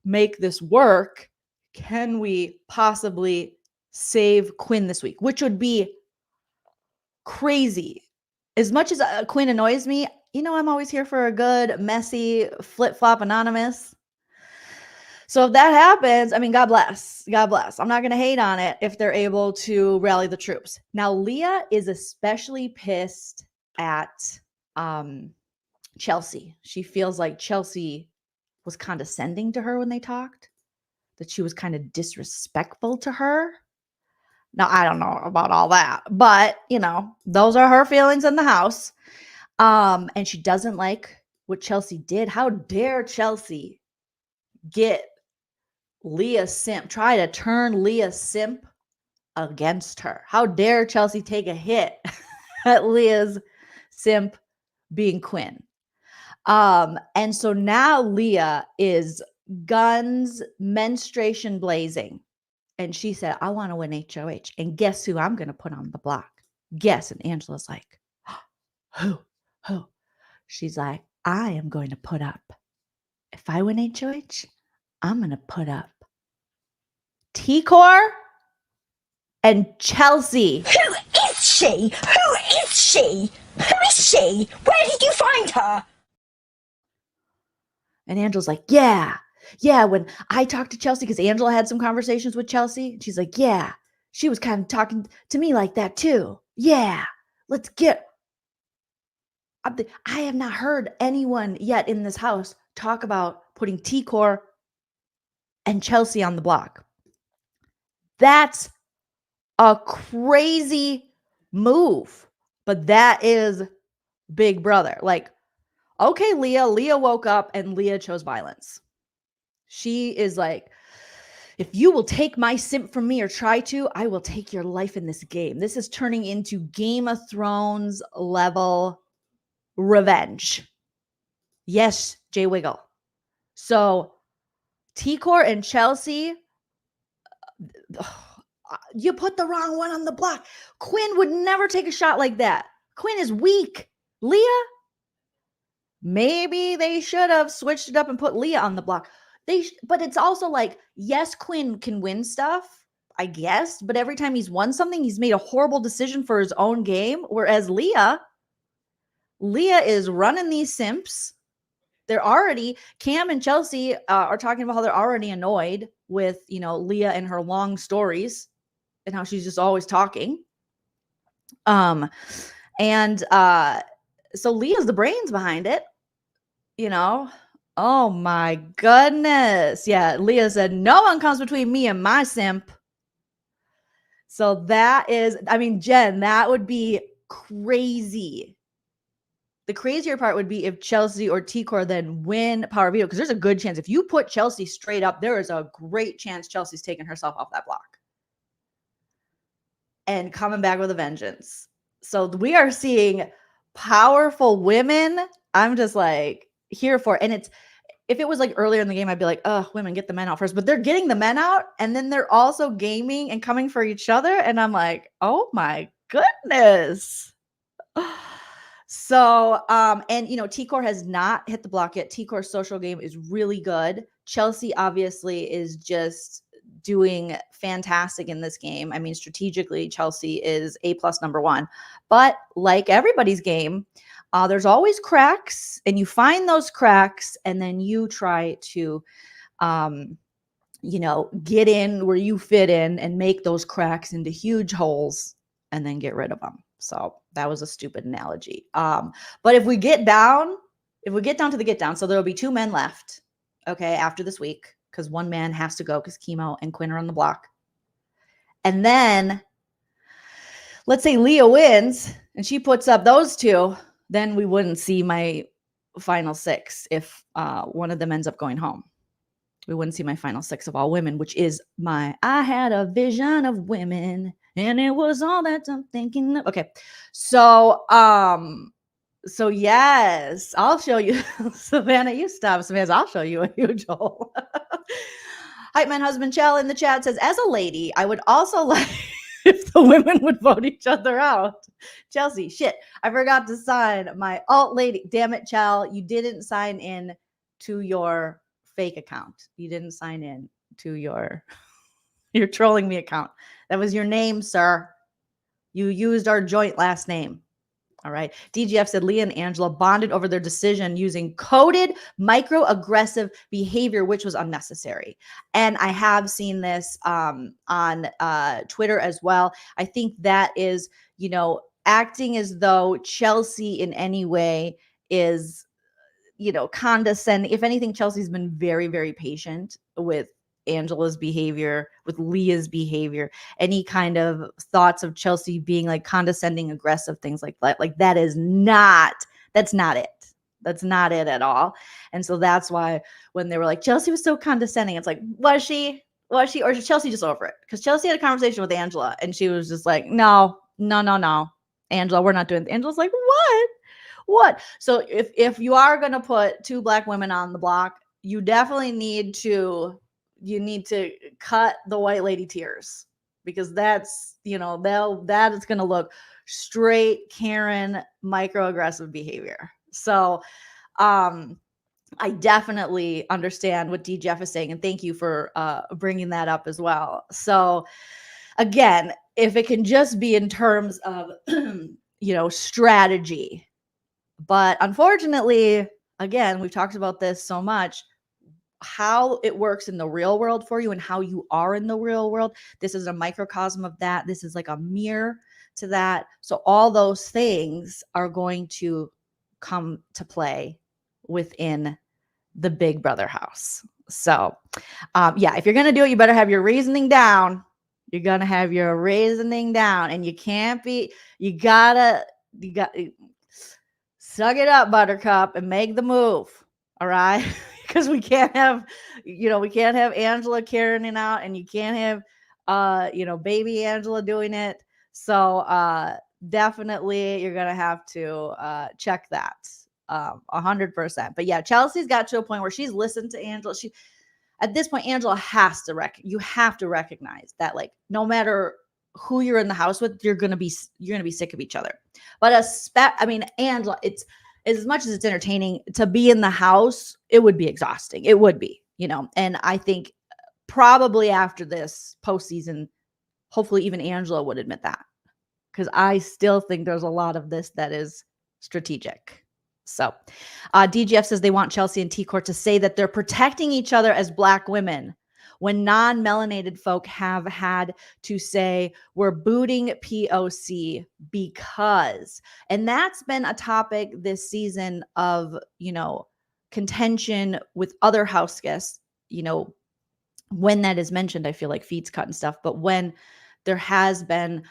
make this work? Can we possibly save Quinn this week? Which would be crazy. As much as Quinn annoys me, I'm always here for a good, messy, flip-flop anonymous. So if that happens, I mean, God bless. God bless. I'm not going to hate on it if they're able to rally the troops. Now, Leah is especially pissed at Chelsie. She feels like Chelsie was condescending to her when they talked, that she was kind of disrespectful to her. Now, I don't know about all that, but, those are her feelings in the house. And she doesn't like what Chelsie did. How dare Chelsie get Leah simp, try to turn Leah simp against her? How dare Chelsie take a hit at Leah's simp being Quinn? And so now Leah is guns, menstruation blazing. And she said, I want to win HOH. And guess who I'm going to put on the block? Guess. And Angela's like, who? She's like, I am going to put up, if I win HOH, I'm going to put up T-Core and Chelsie. Who is she? Who is she? Who is she? Where did you find her? And Angela's like, yeah, when I talked to Chelsie, because Angela had some conversations with Chelsie, and she's like, yeah, she was kind of talking to me like that too. Yeah, let's get. I have not heard anyone yet in this house talk about putting T-Core and Chelsie on the block. That's a crazy move, but that is Big Brother. Like, okay, Leah woke up and Leah chose violence. She is like, if you will take my simp from me or try to, I will take your life in this game. This is turning into Game of Thrones level revenge. Yes, Jay Wiggle. So T-Core and Chelsie, you put the wrong one on the block. Quinn would never take a shot like that. Quinn is weak. Leah, maybe they should have switched it up and put Leah on the block. But it's also like, yes, Quinn can win stuff, I guess, but every time he's won something, he's made a horrible decision for his own game. Whereas Leah is running these simps. They're already, Cam and Chelsie are talking about how they're already annoyed with, Leah and her long stories and how she's just always talking. So Leah's the brains behind it, Oh my goodness. Yeah, Leah said, no one comes between me and my simp. So that is, Jen, that would be crazy. The crazier part would be if Chelsie or T-Core then win Power Veto, because there's a good chance if you put Chelsie straight up, there is a great chance Chelsea's taking herself off that block and coming back with a vengeance. So we are seeing powerful women. I'm just like here for it. And if it was like earlier in the game, I'd be like, oh, women, get the men out first. But they're getting the men out, and then they're also gaming and coming for each other. And I'm like, oh my goodness. So, T-Core has not hit the block yet. T-Core's social game is really good. Chelsie obviously is just doing fantastic in this game. Strategically, Chelsie is A+ number one. But like everybody's game, there's always cracks, and you find those cracks, and then you try to, get in where you fit in and make those cracks into huge holes and then get rid of them. So that was a stupid analogy. But if we get down to the get down, so there'll be 2 men left, okay, after this week, because one man has to go because Chemo and Quinn are on the block. And then let's say Leah wins and she puts up those 2, then we wouldn't see my final 6 if one of them ends up going home. We wouldn't see my final 6 of all women, which is I had a vision of women and it was all that I'm thinking of. Okay. So yes, I'll show you. Savannah, you stop. Savannah, I'll show you a huge hole. Hype Man Husband Chell in the chat says, as a lady, I would also like if the women would vote each other out. Chelsie, shit, I forgot to sign my alt lady. Damn it, Chell, you didn't sign in to your fake account. You didn't sign in to your trolling me account. That was your name, sir. You used our joint last name. All right. DGF said Leah and Angela bonded over their decision using coded microaggressive behavior, which was unnecessary. And I have seen this on Twitter as well. I think that is, acting as though Chelsie in any way is, condescending. If anything, Chelsea's been very, very patient with Angela's behavior, with Leah's behavior, any kind of thoughts of Chelsie being like condescending, aggressive, things like that. Like that's not it. That's not it at all. And so that's why when they were like, Chelsie was so condescending, it's like, was she? Or is Chelsie just over it? Because Chelsie had a conversation with Angela and she was just like, no. Angela, we're not doing it. Angela's like, what? So if you are going to put 2 Black women on the block, you definitely need to cut the white lady tears, because that's, that is going to look straight Karen microaggressive behavior. So, I definitely understand what D. Jeff is saying, and thank you for bringing that up as well. So again, if it can just be in terms of, strategy, but unfortunately, again, we've talked about this so much, how it works in the real world for you and how you are in the real world. This is a microcosm of that. This is like a mirror to that. So all those things are going to come to play within the Big Brother house. So yeah, if you're going to do it, you better have your reasoning down. You're going to have your reasoning down, and you can't be, you got suck it up, Buttercup, and make the move. All right. Because we can't have, we can't have Angela carrying it out, and you can't have, baby Angela doing it. So definitely you're going to have to check that 100%. But yeah, Chelsea's got to a point where she's listened to Angela. At this point, Angela has to you have to recognize that, like, no matter who you're in the house with, you're gonna be sick of each other. But Angela, it's as much as it's entertaining to be in the house, it would be exhausting. It would be, and I think probably after this postseason, hopefully even Angela would admit that, because I still think there's a lot of this that is strategic. So DGF says they want Chelsie and T-Court to say that they're protecting each other as Black women, when non-melanated folk have had to say we're booting POC because. And that's been a topic this season of, contention with other house guests, when that is mentioned, I feel like feed's cut and stuff. But when there has been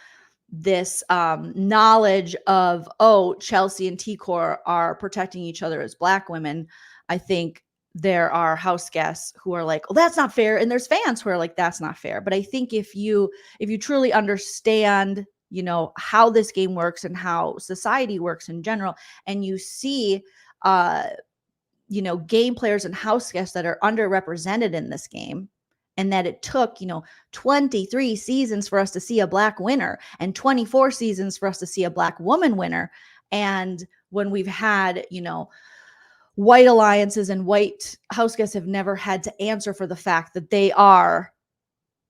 this knowledge of, Chelsie and T-Court are protecting each other as Black women, I think there are house guests who are like, oh, that's not fair. And there's fans who are like, that's not fair. But I think if you truly understand, how this game works and how society works in general, and you see, game players and house guests that are underrepresented in this game, and that it took, 23 seasons for us to see a Black winner and 24 seasons for us to see a Black woman winner. And when we've had, white alliances and white house guests have never had to answer for the fact that they are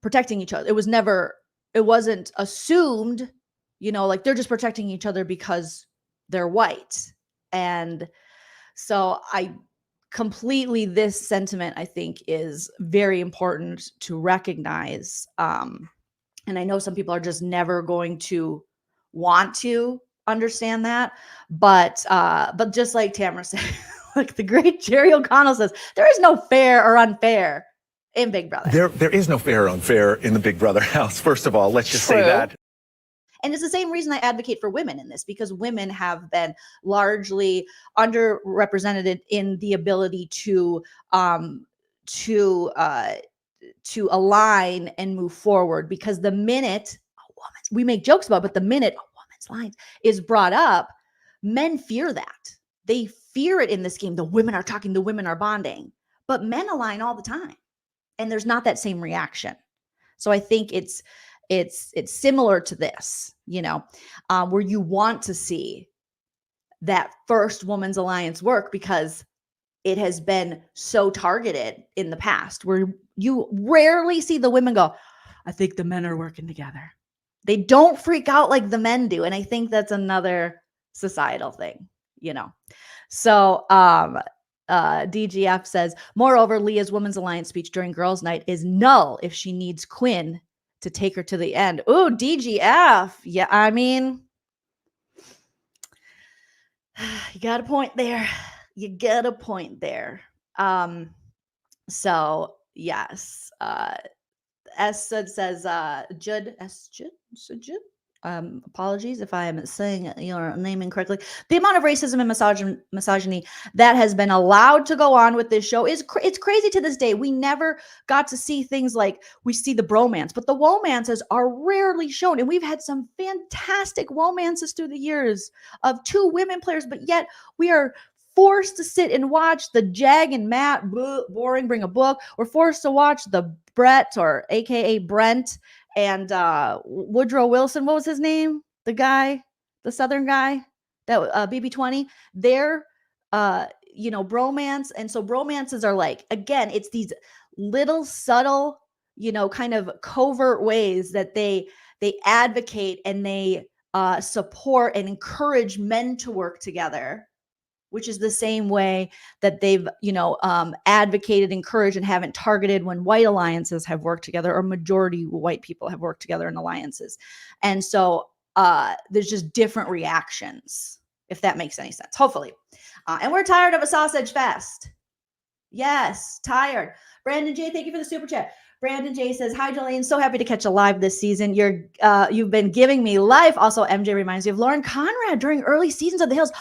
protecting each other. It wasn't assumed, like they're just protecting each other because they're white. And so this sentiment, I think, is very important to recognize. And I know some people are just never going to want to understand that. But just like Tamara said, like the great Jerry O'Connell says, there is no fair or unfair in Big Brother. There is no fair or unfair in the Big Brother house. First of all, let's just say that. And it's the same reason I advocate for women in this, because women have been largely underrepresented in the ability to align and move forward. Because the minute we make jokes about, but the minute a woman's line is brought up, men fear that. They fear it in this game. The women are talking, the women are bonding, but men align all the time, and there's not that same reaction. So I think it's similar to this, where you want to see that first woman's alliance work, because it has been so targeted in the past, where you rarely see the women go, I think the men are working together. They don't freak out like the men do. And I think that's another societal thing, So DGF says, moreover, Leah's Women's Alliance speech during Girls' Night is null if she needs Quinn to take her to the end. Ooh, DGF. Yeah, I mean, you got a point there. So yes, S says, Judd, apologies if I am saying your name incorrectly. The amount of racism and misogyny that has been allowed to go on with this show it's crazy to this day. We never got to see things like we see the bromance, but the womances are rarely shown. And we've had some fantastic womances through the years of two women players, but yet we are forced to sit and watch the Jag and Matt, boring, bring a book. We're forced to watch the Brett, or AKA Brent, and Woodrow Wilson, what was his name? The guy, the Southern guy, that BB20. Their bromance. And so bromances are like, again, it's these little subtle, kind of covert ways that they advocate and they support and encourage men to work together which is the same way that they've, advocated, encouraged, and haven't targeted when white alliances have worked together, or majority white people have worked together in alliances. And so there's just different reactions, if that makes any sense, hopefully. And we're tired of a sausage fest. Yes, tired. Brandon J, thank you for the super chat. Brandon J says, hi, Joleen. So happy to catch a live this season. You've been giving me life. Also, MJ reminds me of Lauren Conrad during early seasons of The Hills.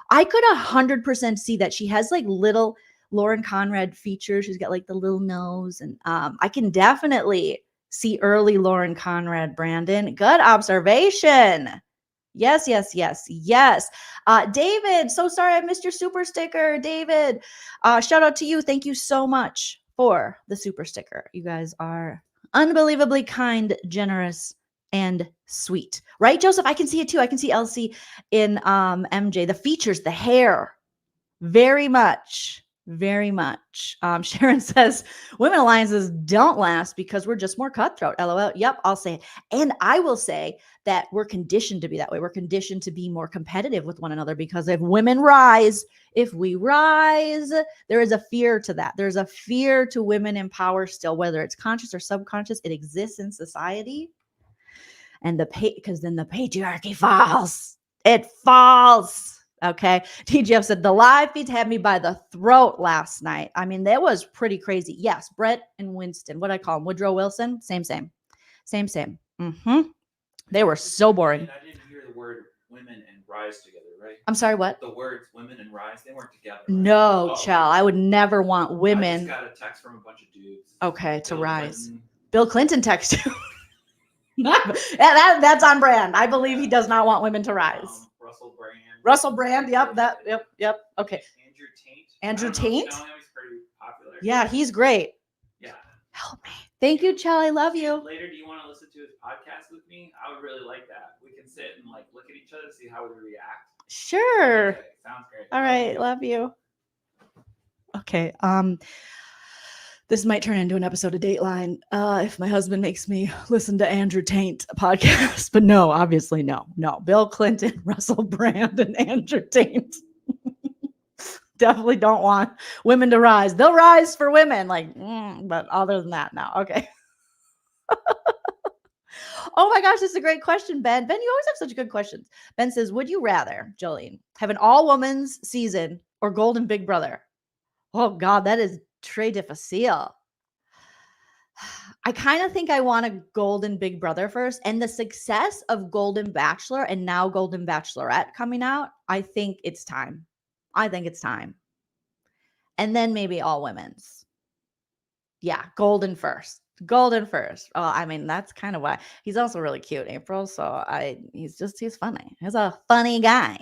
I could 100% see that. She has like little Lauren Conrad features. She's got like the little nose. And I can definitely see early Lauren Conrad, Brandon. Good observation. Yes. David, so sorry I missed your super sticker. David, shout out to you. Thank you so much for the super sticker. You guys are unbelievably kind, generous, and sweet. Right, Joseph? I can see it too. I can see Elsie in MJ. The features, the hair, very much. Sharon says, women alliances don't last because we're just more cutthroat. LOL. Yep, I'll say it. And I will say that we're conditioned to be that way. We're conditioned to be more competitive with one another because if we rise, there is a fear to that. There's a fear to women in power still, whether it's conscious or subconscious. It exists in society. And because then the patriarchy falls. It falls. Okay. TGF said the live feeds had me by the throat last night. I mean, that was pretty crazy. Yes. Brett and Winston. What I call him? Woodrow Wilson. Same. Mm-hmm. They were so boring. I didn't hear the word women and rise together, right? I'm sorry, what? The words women and rise, they weren't together. Right? No, Chell. I would never want women. I just got a text from a bunch of dudes. Okay, to Bill rise. Clinton. Bill Clinton texted you. That's on brand. I believe he does not want women to rise. Russell Brand. Yep. Okay. Andrew Tate. He's pretty popular. Yeah, he's great. Yeah. Help me. Thank you, Chell. I love you. Later, do you want to listen to his podcast with me? I would really like that. We can sit and like look at each other, see how we react. Sure. Okay, sounds great. All right. Love you. Okay. This might turn into an episode of Dateline if my husband makes me listen to Andrew Tate podcast. But no, obviously no. Bill Clinton, Russell Brand, and Andrew Tate. Definitely don't want women to rise. They'll rise for women, but other than that, no. Okay. Oh my gosh, this is a great question, Ben. Ben, you always have such good questions. Ben says, would you rather, Joleen, have an all-women's season or Golden Big Brother? Oh God, that is très difficile. I kind of think I want a Golden Big Brother first, and the success of Golden Bachelor and now Golden Bachelorette coming out, I think it's time. And then maybe all women's. Yeah, Golden first. Oh, I mean, that's kind of why. He's also really cute, April. So he's funny. He's a funny guy.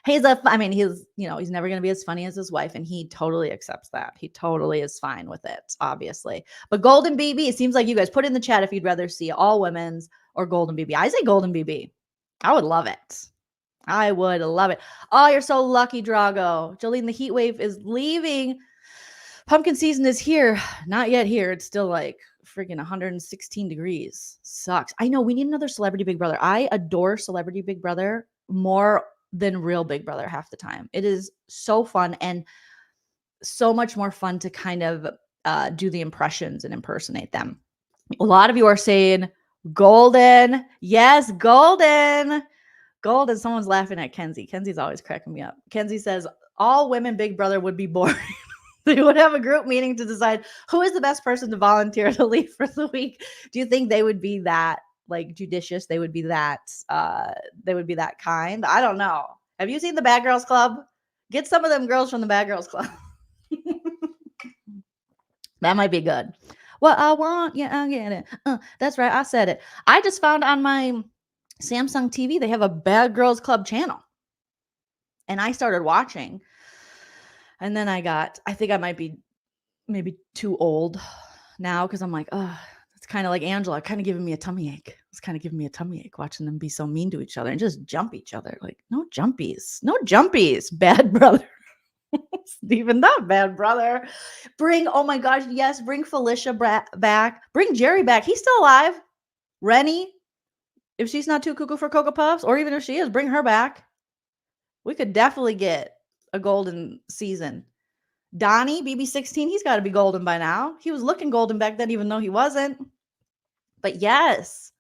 He's never going to be as funny as his wife, and he totally accepts that. He totally is fine with it, obviously. But Golden BB, it seems like you guys put in the chat if you'd rather see all women's or Golden BB. I say Golden BB. I would love it. Oh, you're so lucky, Drago. Joleen, the heat wave is leaving. Pumpkin season is here. Not yet here. It's still like freaking 116 degrees. Sucks. I know we need another Celebrity Big Brother. I adore Celebrity Big Brother more than real Big Brother half the time. It is so fun and so much more fun to kind of do the impressions and impersonate them. A lot of you are saying Golden. Yes, Golden. Someone's laughing at Kenzie. Kenzie's always cracking me up. Kenzie says all women Big Brother would be boring. They would have a group meeting to decide who is the best person to volunteer to leave for the week. Do you think they would be that judicious? They would be that kind. I don't know. Have you seen the Bad Girls Club? Get some of them girls from the Bad Girls Club. That might be good. What I want, yeah, I get it. That's right. I said it. I just found on my Samsung TV, they have a Bad Girls Club channel. And I started watching. And then I think I might be maybe too old now because I'm like, it's kind of like Angela, kind of giving me a tummy ache. It's kind of giving me a tummy ache watching them be so mean to each other and just jump each other. Like, no jumpies. Bad brother. Stephen, not bad brother. Oh my gosh, yes, bring Felicia back. Bring Jerry back. He's still alive. Rennie, if she's not too cuckoo for Cocoa Puffs, or even if she is, bring her back. We could definitely get a golden season. Donnie, BB16, he's got to be golden by now. He was looking golden back then, even though he wasn't. But yes,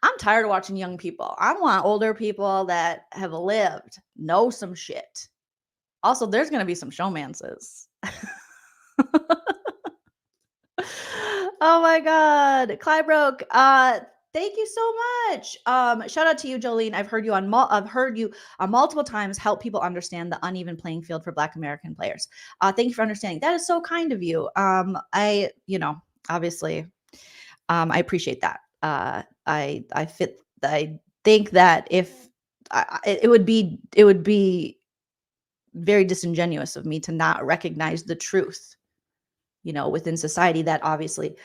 I'm tired of watching young people. I want older people that have lived, know some shit. Also, there's going to be some showmances. Oh my God. Clybroke, thank you so much. Shout out to you, Joleen. I've heard you on multiple times help people understand the uneven playing field for Black American players. Thank you for understanding. That is so kind of you. Obviously, I appreciate that. I think that if it would be very disingenuous of me to not recognize the truth, within society that obviously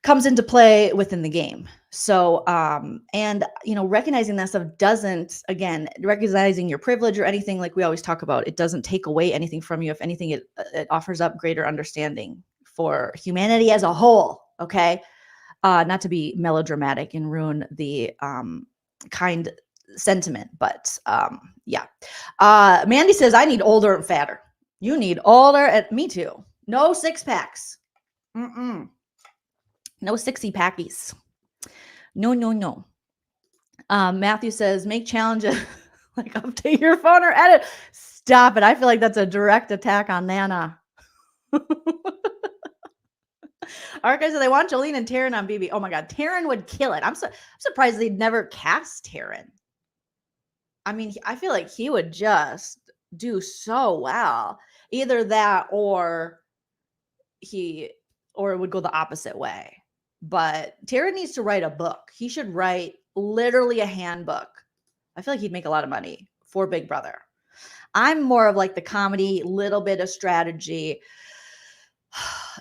comes into play within the game. So, recognizing that stuff doesn't, again, recognizing your privilege or anything like we always talk about, it doesn't take away anything from you. If anything, it offers up greater understanding for humanity as a whole. Okay. Not to be melodramatic and ruin the kind sentiment, but yeah. Mandy says, I need older and fatter. You need older, and me too. No 6-packs. No 60-packies. No. Matthew says, make challenges like update your phone or edit. Stop it. I feel like that's a direct attack on Nana. Archive said they want Joleen and Taryn on BB. Oh my God, Taryn would kill it. I'm surprised they'd never cast Taryn. I mean, I feel like he would just do so well. Either that or it would go the opposite way. But Taryn needs to write a book. He should write literally a handbook. I feel like he'd make a lot of money for Big Brother. I'm more of like the comedy, little bit of strategy.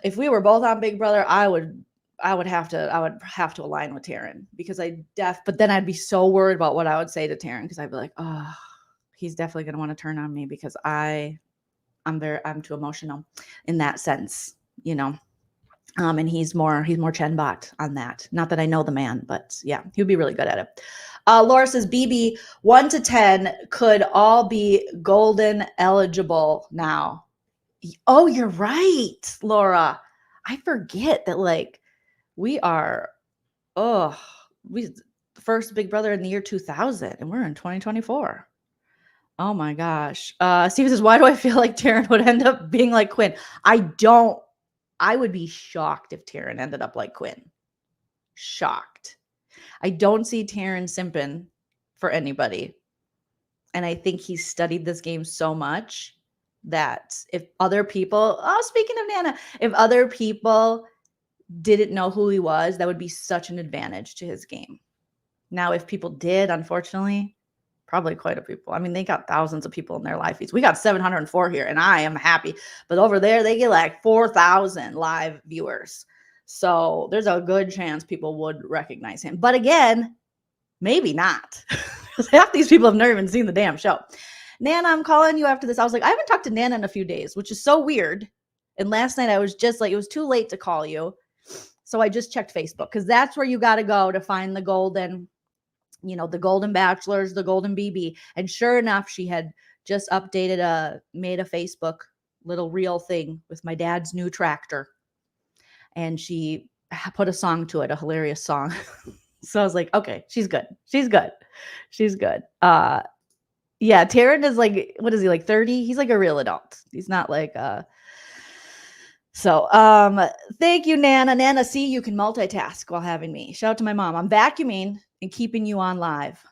If we were both on Big Brother, I would have to align with Taryn because but then I'd be so worried about what I would say to Taryn because I'd be like, oh, he's definitely going to want to turn on me because I'm too emotional in that sense, and he's more Chenbot on that. Not that I know the man, but yeah, he would be really good at it. Laura says, BB 1 to 10 could all be golden eligible now. Oh, you're right, Laura. I forget that we are, first Big Brother in the year 2000 and we're in 2024. Oh my gosh. Steve says, why do I feel like Taryn would end up being like Quinn? I would be shocked if Taryn ended up like Quinn. Shocked. I don't see Taryn simping for anybody. And I think he's studied this game so much that if other people, speaking of Nana, if other people didn't know who he was, that would be such an advantage to his game. Now, if people did, unfortunately, probably quite a people. I mean, they got thousands of people in their live feeds. We got 704 here, and I am happy. But over there, they get like 4,000 live viewers. So there's a good chance people would recognize him. But again, maybe not. Because half these people have never even seen the damn show. Nana, I'm calling you after this. I was like, I haven't talked to Nana in a few days, which is so weird. And last night I was just like, it was too late to call you. So I just checked Facebook because that's where you got to go to find the golden, the golden bachelors, the golden BB. And sure enough, she had just made a Facebook little reel thing with my dad's new tractor. And she put a song to it, a hilarious song. So I was like, okay, she's good. Yeah, Taryn is like, what is he, like 30? He's like a real adult. He's not like thank you, Nana. Nana, see, you can multitask while having me. Shout out to my mom. I'm vacuuming and keeping you on live.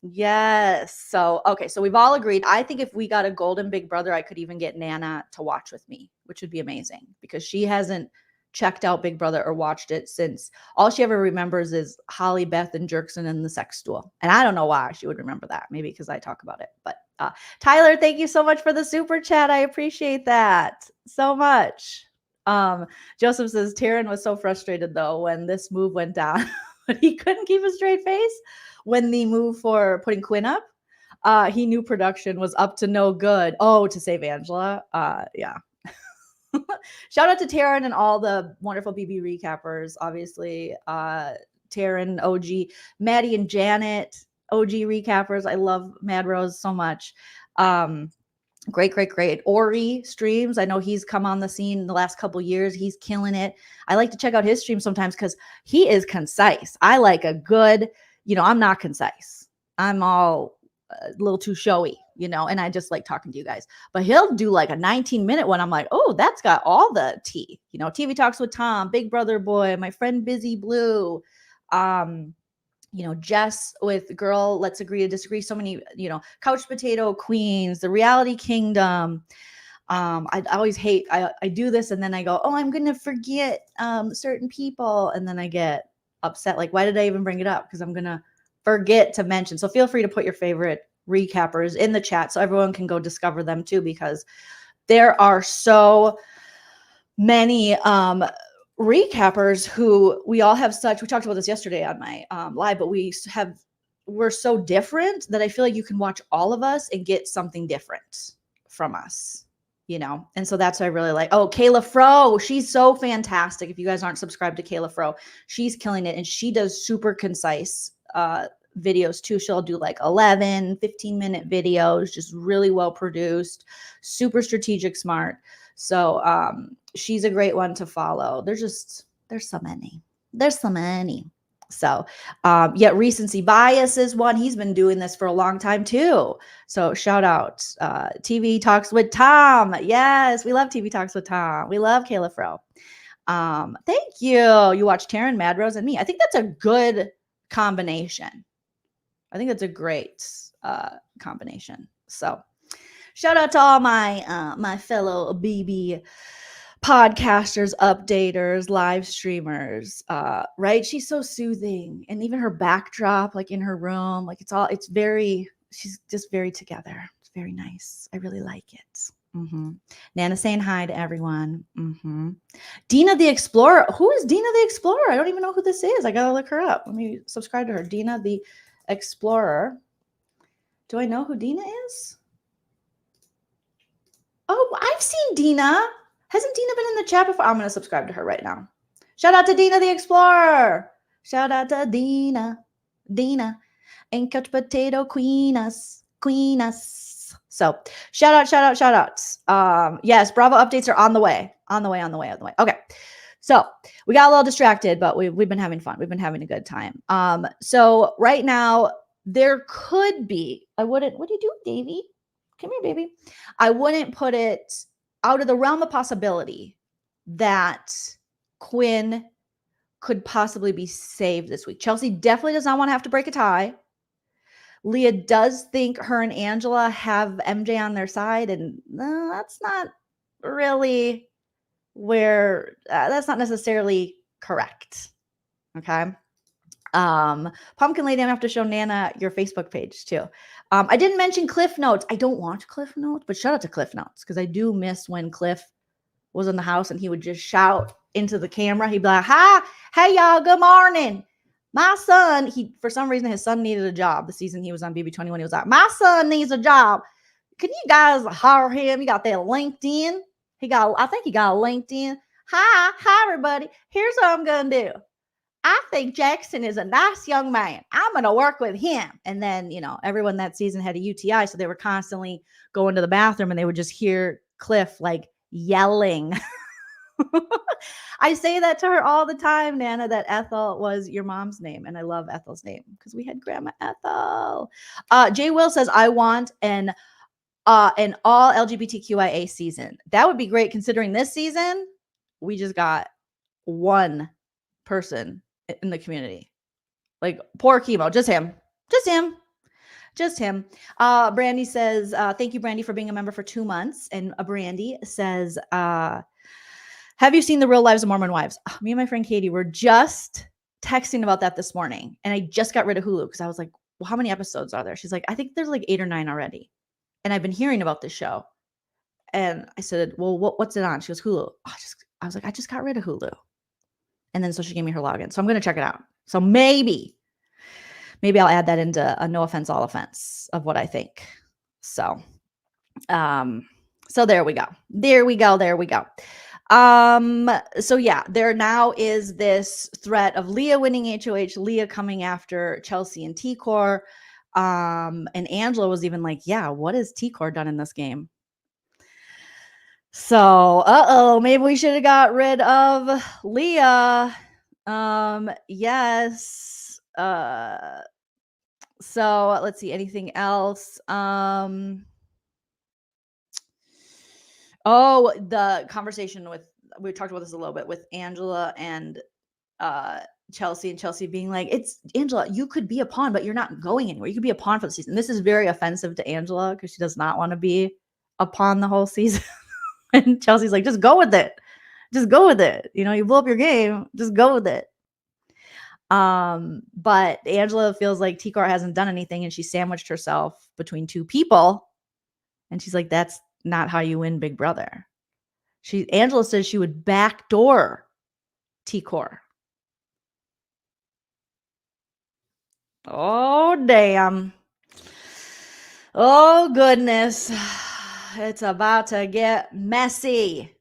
Yes. So, okay. So we've all agreed. I think if we got a golden Big Brother, I could even get Nana to watch with me, which would be amazing because she hasn't checked out Big Brother or watched it since all she ever remembers is Holly, Beth, and Jerkson in the sex stool. And I don't know why she would remember that. Maybe because I talk about it. But Tyler, thank you so much for the super chat. I appreciate that so much. Joseph says Taryn was so frustrated though when this move went down, but he couldn't keep a straight face when the move for putting Quinn up. He knew production was up to no good. Oh, to save Angela. Yeah. Shout out to Taryn and all the wonderful BB recappers. Obviously, Taryn, OG, Maddie and Janet, OG recappers. I love Mad Rose so much. Great. Ori streams. I know he's come on the scene the last couple years. He's killing it. I like to check out his streams sometimes because he is concise. I like a good, I'm not concise. I'm all a little too showy, and I just like talking to you guys. But he'll do like a 19-minute one. I'm like, oh, that's got all the tea. TV Talks with Tom, Big Brother Boy, my friend Busy Blue, Jess with Girl, Let's Agree to Disagree. So many, Couch Potato Queens, The Reality Kingdom. I always hate, I do this and then I go, oh, I'm going to forget certain people. And then I get upset. Like, why did I even bring it up? Because I'm going to forget to mention. So feel free to put your favorite recappers in the chat so everyone can go discover them too, because there are so many recappers who we all have we talked about this yesterday on my live, but we're so different that I feel like you can watch all of us and get something different from us, and so that's what I really like. Oh, Kayla Fro, she's so fantastic. If you guys aren't subscribed to Kayla Fro, she's killing it, and she does super concise videos too. She'll do like 11 15-minute videos, just really well produced, super strategic, smart. So she's a great one to follow. There's so many. So recency bias is one. He's been doing this for a long time too. So shout out TV Talks with Tom. Yes, we love TV Talks with Tom. We love Kayla Fro. Thank you. You watch Taryn, Mad Rose, and me. I think that's a good combination. I think that's a great combination. So shout out to all my my fellow BB podcasters, updaters, live streamers, right? She's so soothing. And even her backdrop, like in her room, like she's just very together. It's very nice. I really like it. Nana saying hi to everyone. Dina the Explorer. Who is Dina the Explorer? I don't even know who this is. I gotta look her up. Let me subscribe to her. Dina the Explorer. Do I know who Dina is? Oh, I've seen Dina. Hasn't Dina been in the chat before? I'm going to subscribe to her right now. Shout out to Dina the Explorer. Shout out to Dina. And Couch Potato Queenus. So shout outs. Yes, Bravo updates are on the way. Okay. So we got a little distracted, but we've been having fun. We've been having a good time. So right now there could be, what do you do, Davey? Come here, baby. I wouldn't put it out of the realm of possibility that Quinn could possibly be saved this week. Chelsie definitely does not want to have to break a tie. Leah does think her and Angela have MJ on their side, and that's not really where that's not necessarily correct. Okay. Pumpkin Lady, I'm gonna have to show Nana your Facebook page too. I didn't mention Cliff Notes. I don't watch Cliff Notes, but shout out to Cliff Notes because I do miss when Cliff was in the house and he would just shout into the camera. He'd be like, "Hi, hey y'all, good morning. My son," for some reason his son needed a job. The season he was on BB21, he was like, "My son needs a job. Can you guys hire him? You got that LinkedIn?" I think he got a LinkedIn. Hi everybody. Here's what I'm gonna do. I think Jackson is a nice young man. I'm going to work with him. And then, everyone that season had a UTI. So they were constantly going to the bathroom and they would just hear Cliff like yelling. I say that to her all the time, Nana, that Ethel was your mom's name. And I love Ethel's name because we had Grandma Ethel. Jay Will says, I want an all LGBTQIA season. That would be great considering this season, we just got one person in the community. Like poor Chemo, just him. Brandy says, thank you, Brandy, for being a member for 2 months. And Brandy says, have you seen The Real Lives of Mormon Wives? Me and my friend Katie were just texting about that this morning. And I just got rid of Hulu because I was like, well, how many episodes are there? She's like, I think there's like 8 or 9 already. And I've been hearing about this show. And I said, well, what's it on? She goes, Hulu. I was like, I just got rid of Hulu. And then so she gave me her login. So I'm going to check it out. So maybe I'll add that into a no offense, all offense of what I think. So, so there we go. So yeah, there now is this threat of Leah winning HOH, Leah coming after Chelsie and T-Core. And Angela was even like, yeah, what has T-Core done in this game? So, maybe we should have got rid of Leah. Yes. So let's see, anything else? Oh, the conversation we talked about this a little bit with Angela and Chelsie, and Chelsie being like, it's Angela, you could be a pawn, but you're not going anywhere. You could be a pawn for the season. This is very offensive to Angela because she does not want to be a pawn the whole season. And Chelsea's like, just go with it. Just go with it. You know, you blow up your game, just go with it. But Angela feels like T-Core hasn't done anything, and she sandwiched herself between two people. And she's like, that's not how you win Big Brother. Angela says she would backdoor T-Core. Oh, damn. Oh, goodness. It's about to get messy.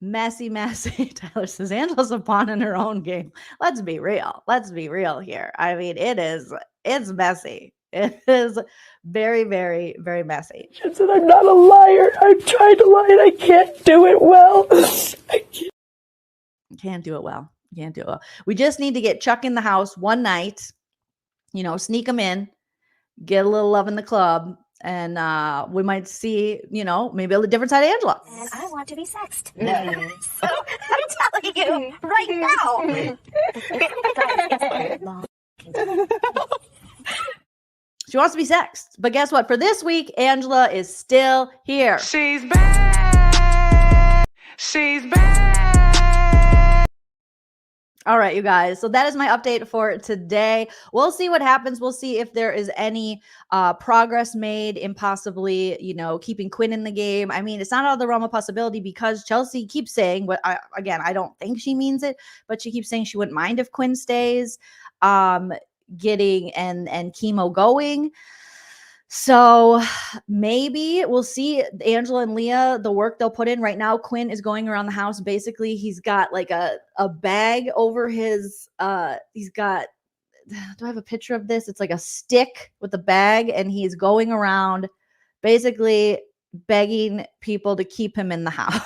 Messy. Tyler says, Angela's a pawn in her own game. Let's be real. Let's be real here. I mean, it's messy. It is very, very, very messy. She said, I'm not a liar. I'm trying to lie and I can't do it well. Can't do it well. Can't do it well. We just need to get Chuck in the house one night, you know, sneak him in, get a little love in the club, and we might see, you know, maybe a different side of Angela. And I want to be sexed. So I'm telling you right now. She wants to be sexed. But guess what? For this week, Angela is still here. She's back. She's back. All right, you guys. So that is my update for today. We'll see what happens. We'll see if there is any progress made in possibly, you know, keeping Quinn in the game. I mean, it's not out of the realm of possibility because Chelsie keeps saying, but I don't think she means it, but she keeps saying she wouldn't mind if Quinn stays, getting and chemo going. So maybe we'll see Angela and Leah, the work they'll put in. Right now, Quinn is going around the house. Basically, he's got like a bag over his, he's got, do I have a picture of this? It's like a stick with a bag, and he's going around basically begging people to keep him in the house.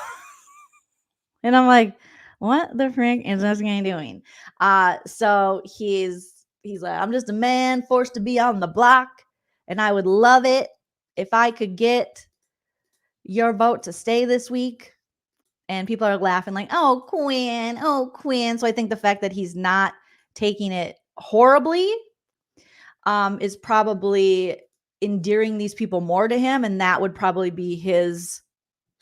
And I'm like, what the frick is this guy doing? So he's like, I'm just a man forced to be on the block. And I would love it if I could get your vote to stay this week. And people are laughing like, oh, Quinn. So I think the fact that he's not taking it horribly is probably endearing these people more to him. And that would probably be his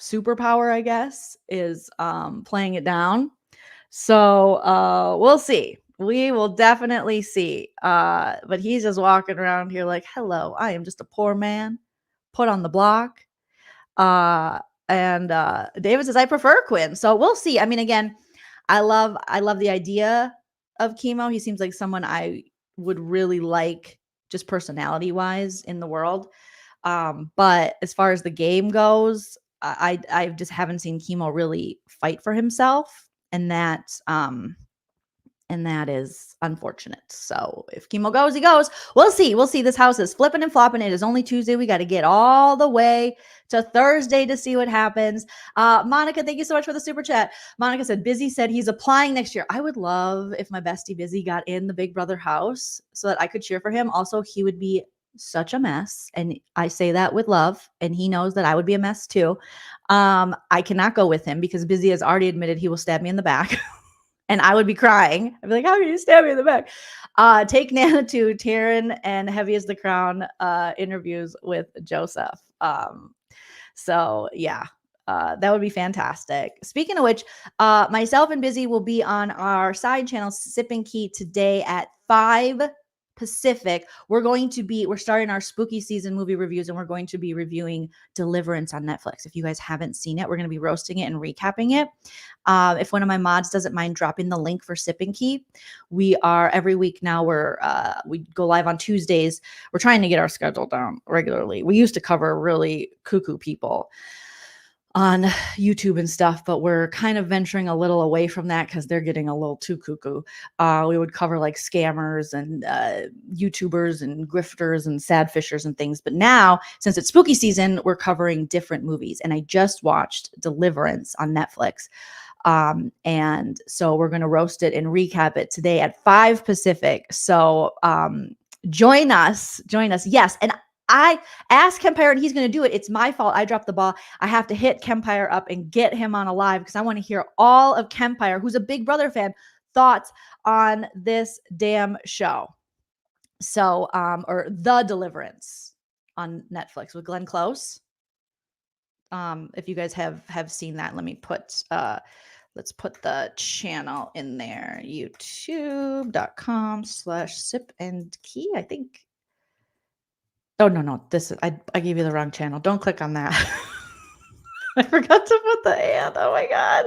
superpower, I guess, is playing it down. So we'll see. We will definitely see. But he's just walking around here like, hello, I am just a poor man put on the block. And David says, I prefer Quinn. So we'll see. I mean, again, I love the idea of chemo. He seems like someone I would really like just personality wise in the world. But as far as the game goes, I just haven't seen chemo really fight for himself. And that is unfortunate. So if chemo goes, he goes. We'll see. We'll see. This house is flipping and flopping. It is only Tuesday. We got to get all the way to Thursday to see what happens. Monica, thank you so much for the super chat. Monica said, Busy said he's applying next year. I would love if my bestie Busy got in the Big Brother house so that I could cheer for him. Also, he would be such a mess. And I say that with love. And he knows that I would be a mess too. I cannot go with him because Busy has already admitted he will stab me in the back. And I would be crying. I'd be like, how can you stab me in the back? Take Nana to Taryn and Heavy as the Crown interviews with Joseph. So yeah, that would be fantastic. Speaking of which, myself and Busy will be on our side channel, Sip and Key, today at 5 Pacific. We're starting our spooky season movie reviews, and we're going to be reviewing Deliverance on Netflix. If you guys haven't seen it, we're going to be roasting it and recapping it. If one of my mods doesn't mind dropping the link for Sip and Key, we are every week now. We go live on Tuesdays. We're trying to get our schedule down regularly. We used to cover really cuckoo people. on YouTube and stuff, but we're kind of venturing a little away from that because they're getting a little too cuckoo. We would cover like scammers and YouTubers and grifters and sad fishers and things. But now, since it's spooky season, we're covering different movies. And I just watched Deliverance on Netflix. And so we're going to roast it and recap it today at 5 Pacific. So join us. Yes. And I asked Kempire and he's going to do it. It's my fault. I dropped the ball. I have to hit Kempire up and get him on a live because I want to hear all of Kempire, who's a Big Brother fan, thoughts on this damn show. So, or The Deliverance on Netflix with Glenn Close. If you guys have seen that, let me put, let's put the channel in there. youtube.com/sip-and-key, I think. Oh, no. This is, I gave you the wrong channel. Don't click on that. I forgot to put the and. Oh my God.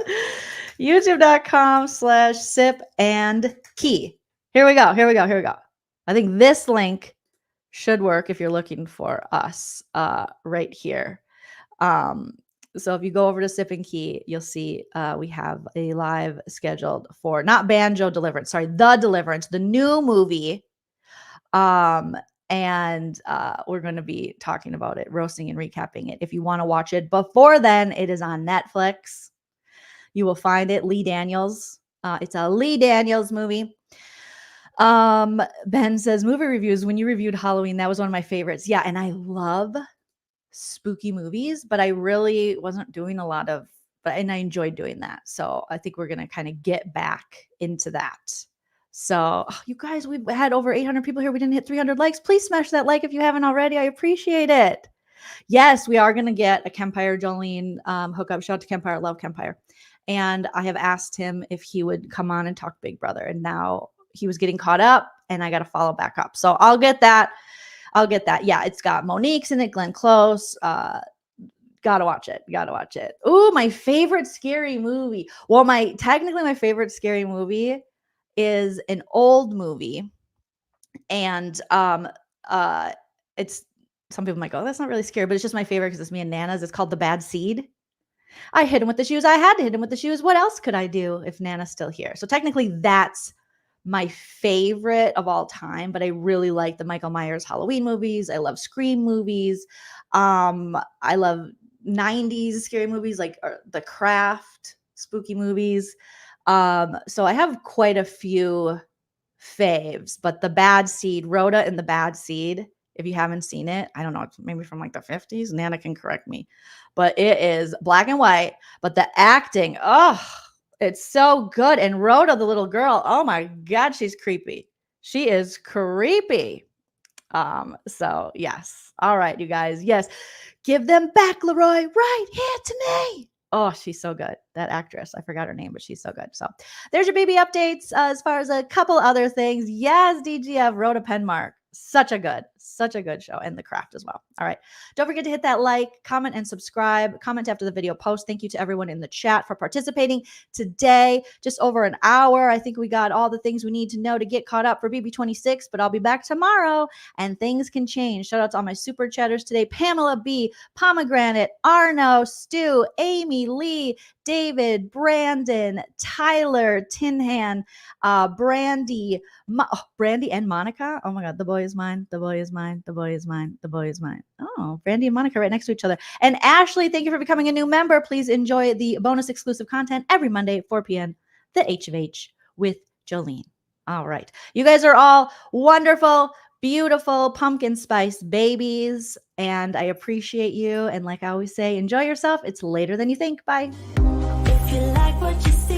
youtube.com/sip-and-key. Here we go. I think this link should work if you're looking for us right here. So if you go over to Sip and Key, you'll see we have a live scheduled for not Banjo Deliverance, sorry, The Deliverance, the new movie. And we're going to be talking about it, roasting and recapping it. If you want to watch it before then, it is on Netflix. You will find it. Lee Daniels. It's a Lee Daniels movie. Ben says, movie reviews. When you reviewed Halloween, that was one of my favorites. Yeah, and I love spooky movies, but I really wasn't doing a lot of, and I enjoyed doing that. So I think we're going to kind of get back into that. So you guys, we've had over 800 people here. We didn't hit 300 likes. Please smash that like if you haven't already. I appreciate it. Yes, we are going to get a Kempire Jolene hookup. Shout out to Kempire. Love Kempire. And I have asked him if he would come on and talk Big Brother. And now he was getting caught up and I got to follow back up. So I'll get that. Yeah, it's got Monique's in it, Glenn Close. Gotta watch it. Ooh, my favorite scary movie. Well, technically my favorite scary movie is an old movie. And it's, some people might go, that's not really scary, but it's just my favorite because it's me and Nana's. It's called The Bad Seed. I hit him with the shoes. I had to hit him with the shoes. What else could I do if Nana's still here? So technically that's my favorite of all time, but I really like the Michael Myers Halloween movies. I love Scream movies. I love 90s scary movies like The Craft, spooky movies. So I have quite a few faves, but The Bad Seed, Rhoda and The Bad Seed, if you haven't seen it, I don't know, it's maybe from like the 50s. Nana can correct me, but it is black and white, but the acting, it's so good. And Rhoda, the little girl, oh my God, she's creepy. She is creepy. So yes. All right, you guys. Yes. Give them back, Leroy, right here to me. Oh, she's so good. That actress. I forgot her name, but she's so good. So there's your baby updates as far as a couple other things. Yes, DGF, Rhoda Penmark. Such a good show, and The Craft as well. All right. Don't forget to hit that like, comment, and subscribe. Comment after the video post. Thank you to everyone in the chat for participating today. Just over an hour. I think we got all the things we need to know to get caught up for BB26, but I'll be back tomorrow and things can change. Shout out to all my super chatters today. Pamela B, Pomegranate, Arno, Stu, Amy, Lee, David, Brandon, Tyler, Tinhan, Brandy, Brandy and Monica. Oh my God, the boy is mine. The boy is mine. The boy is mine. The boy is mine. Oh, Brandy and Monica right next to each other. And Ashley, thank you for becoming a new member. Please enjoy the bonus exclusive content every Monday at 4 p.m. The H of H with Jolene. All right. You guys are all wonderful, beautiful pumpkin spice babies. And I appreciate you. And like I always say, enjoy yourself. It's later than you think. Bye. If you like what you see.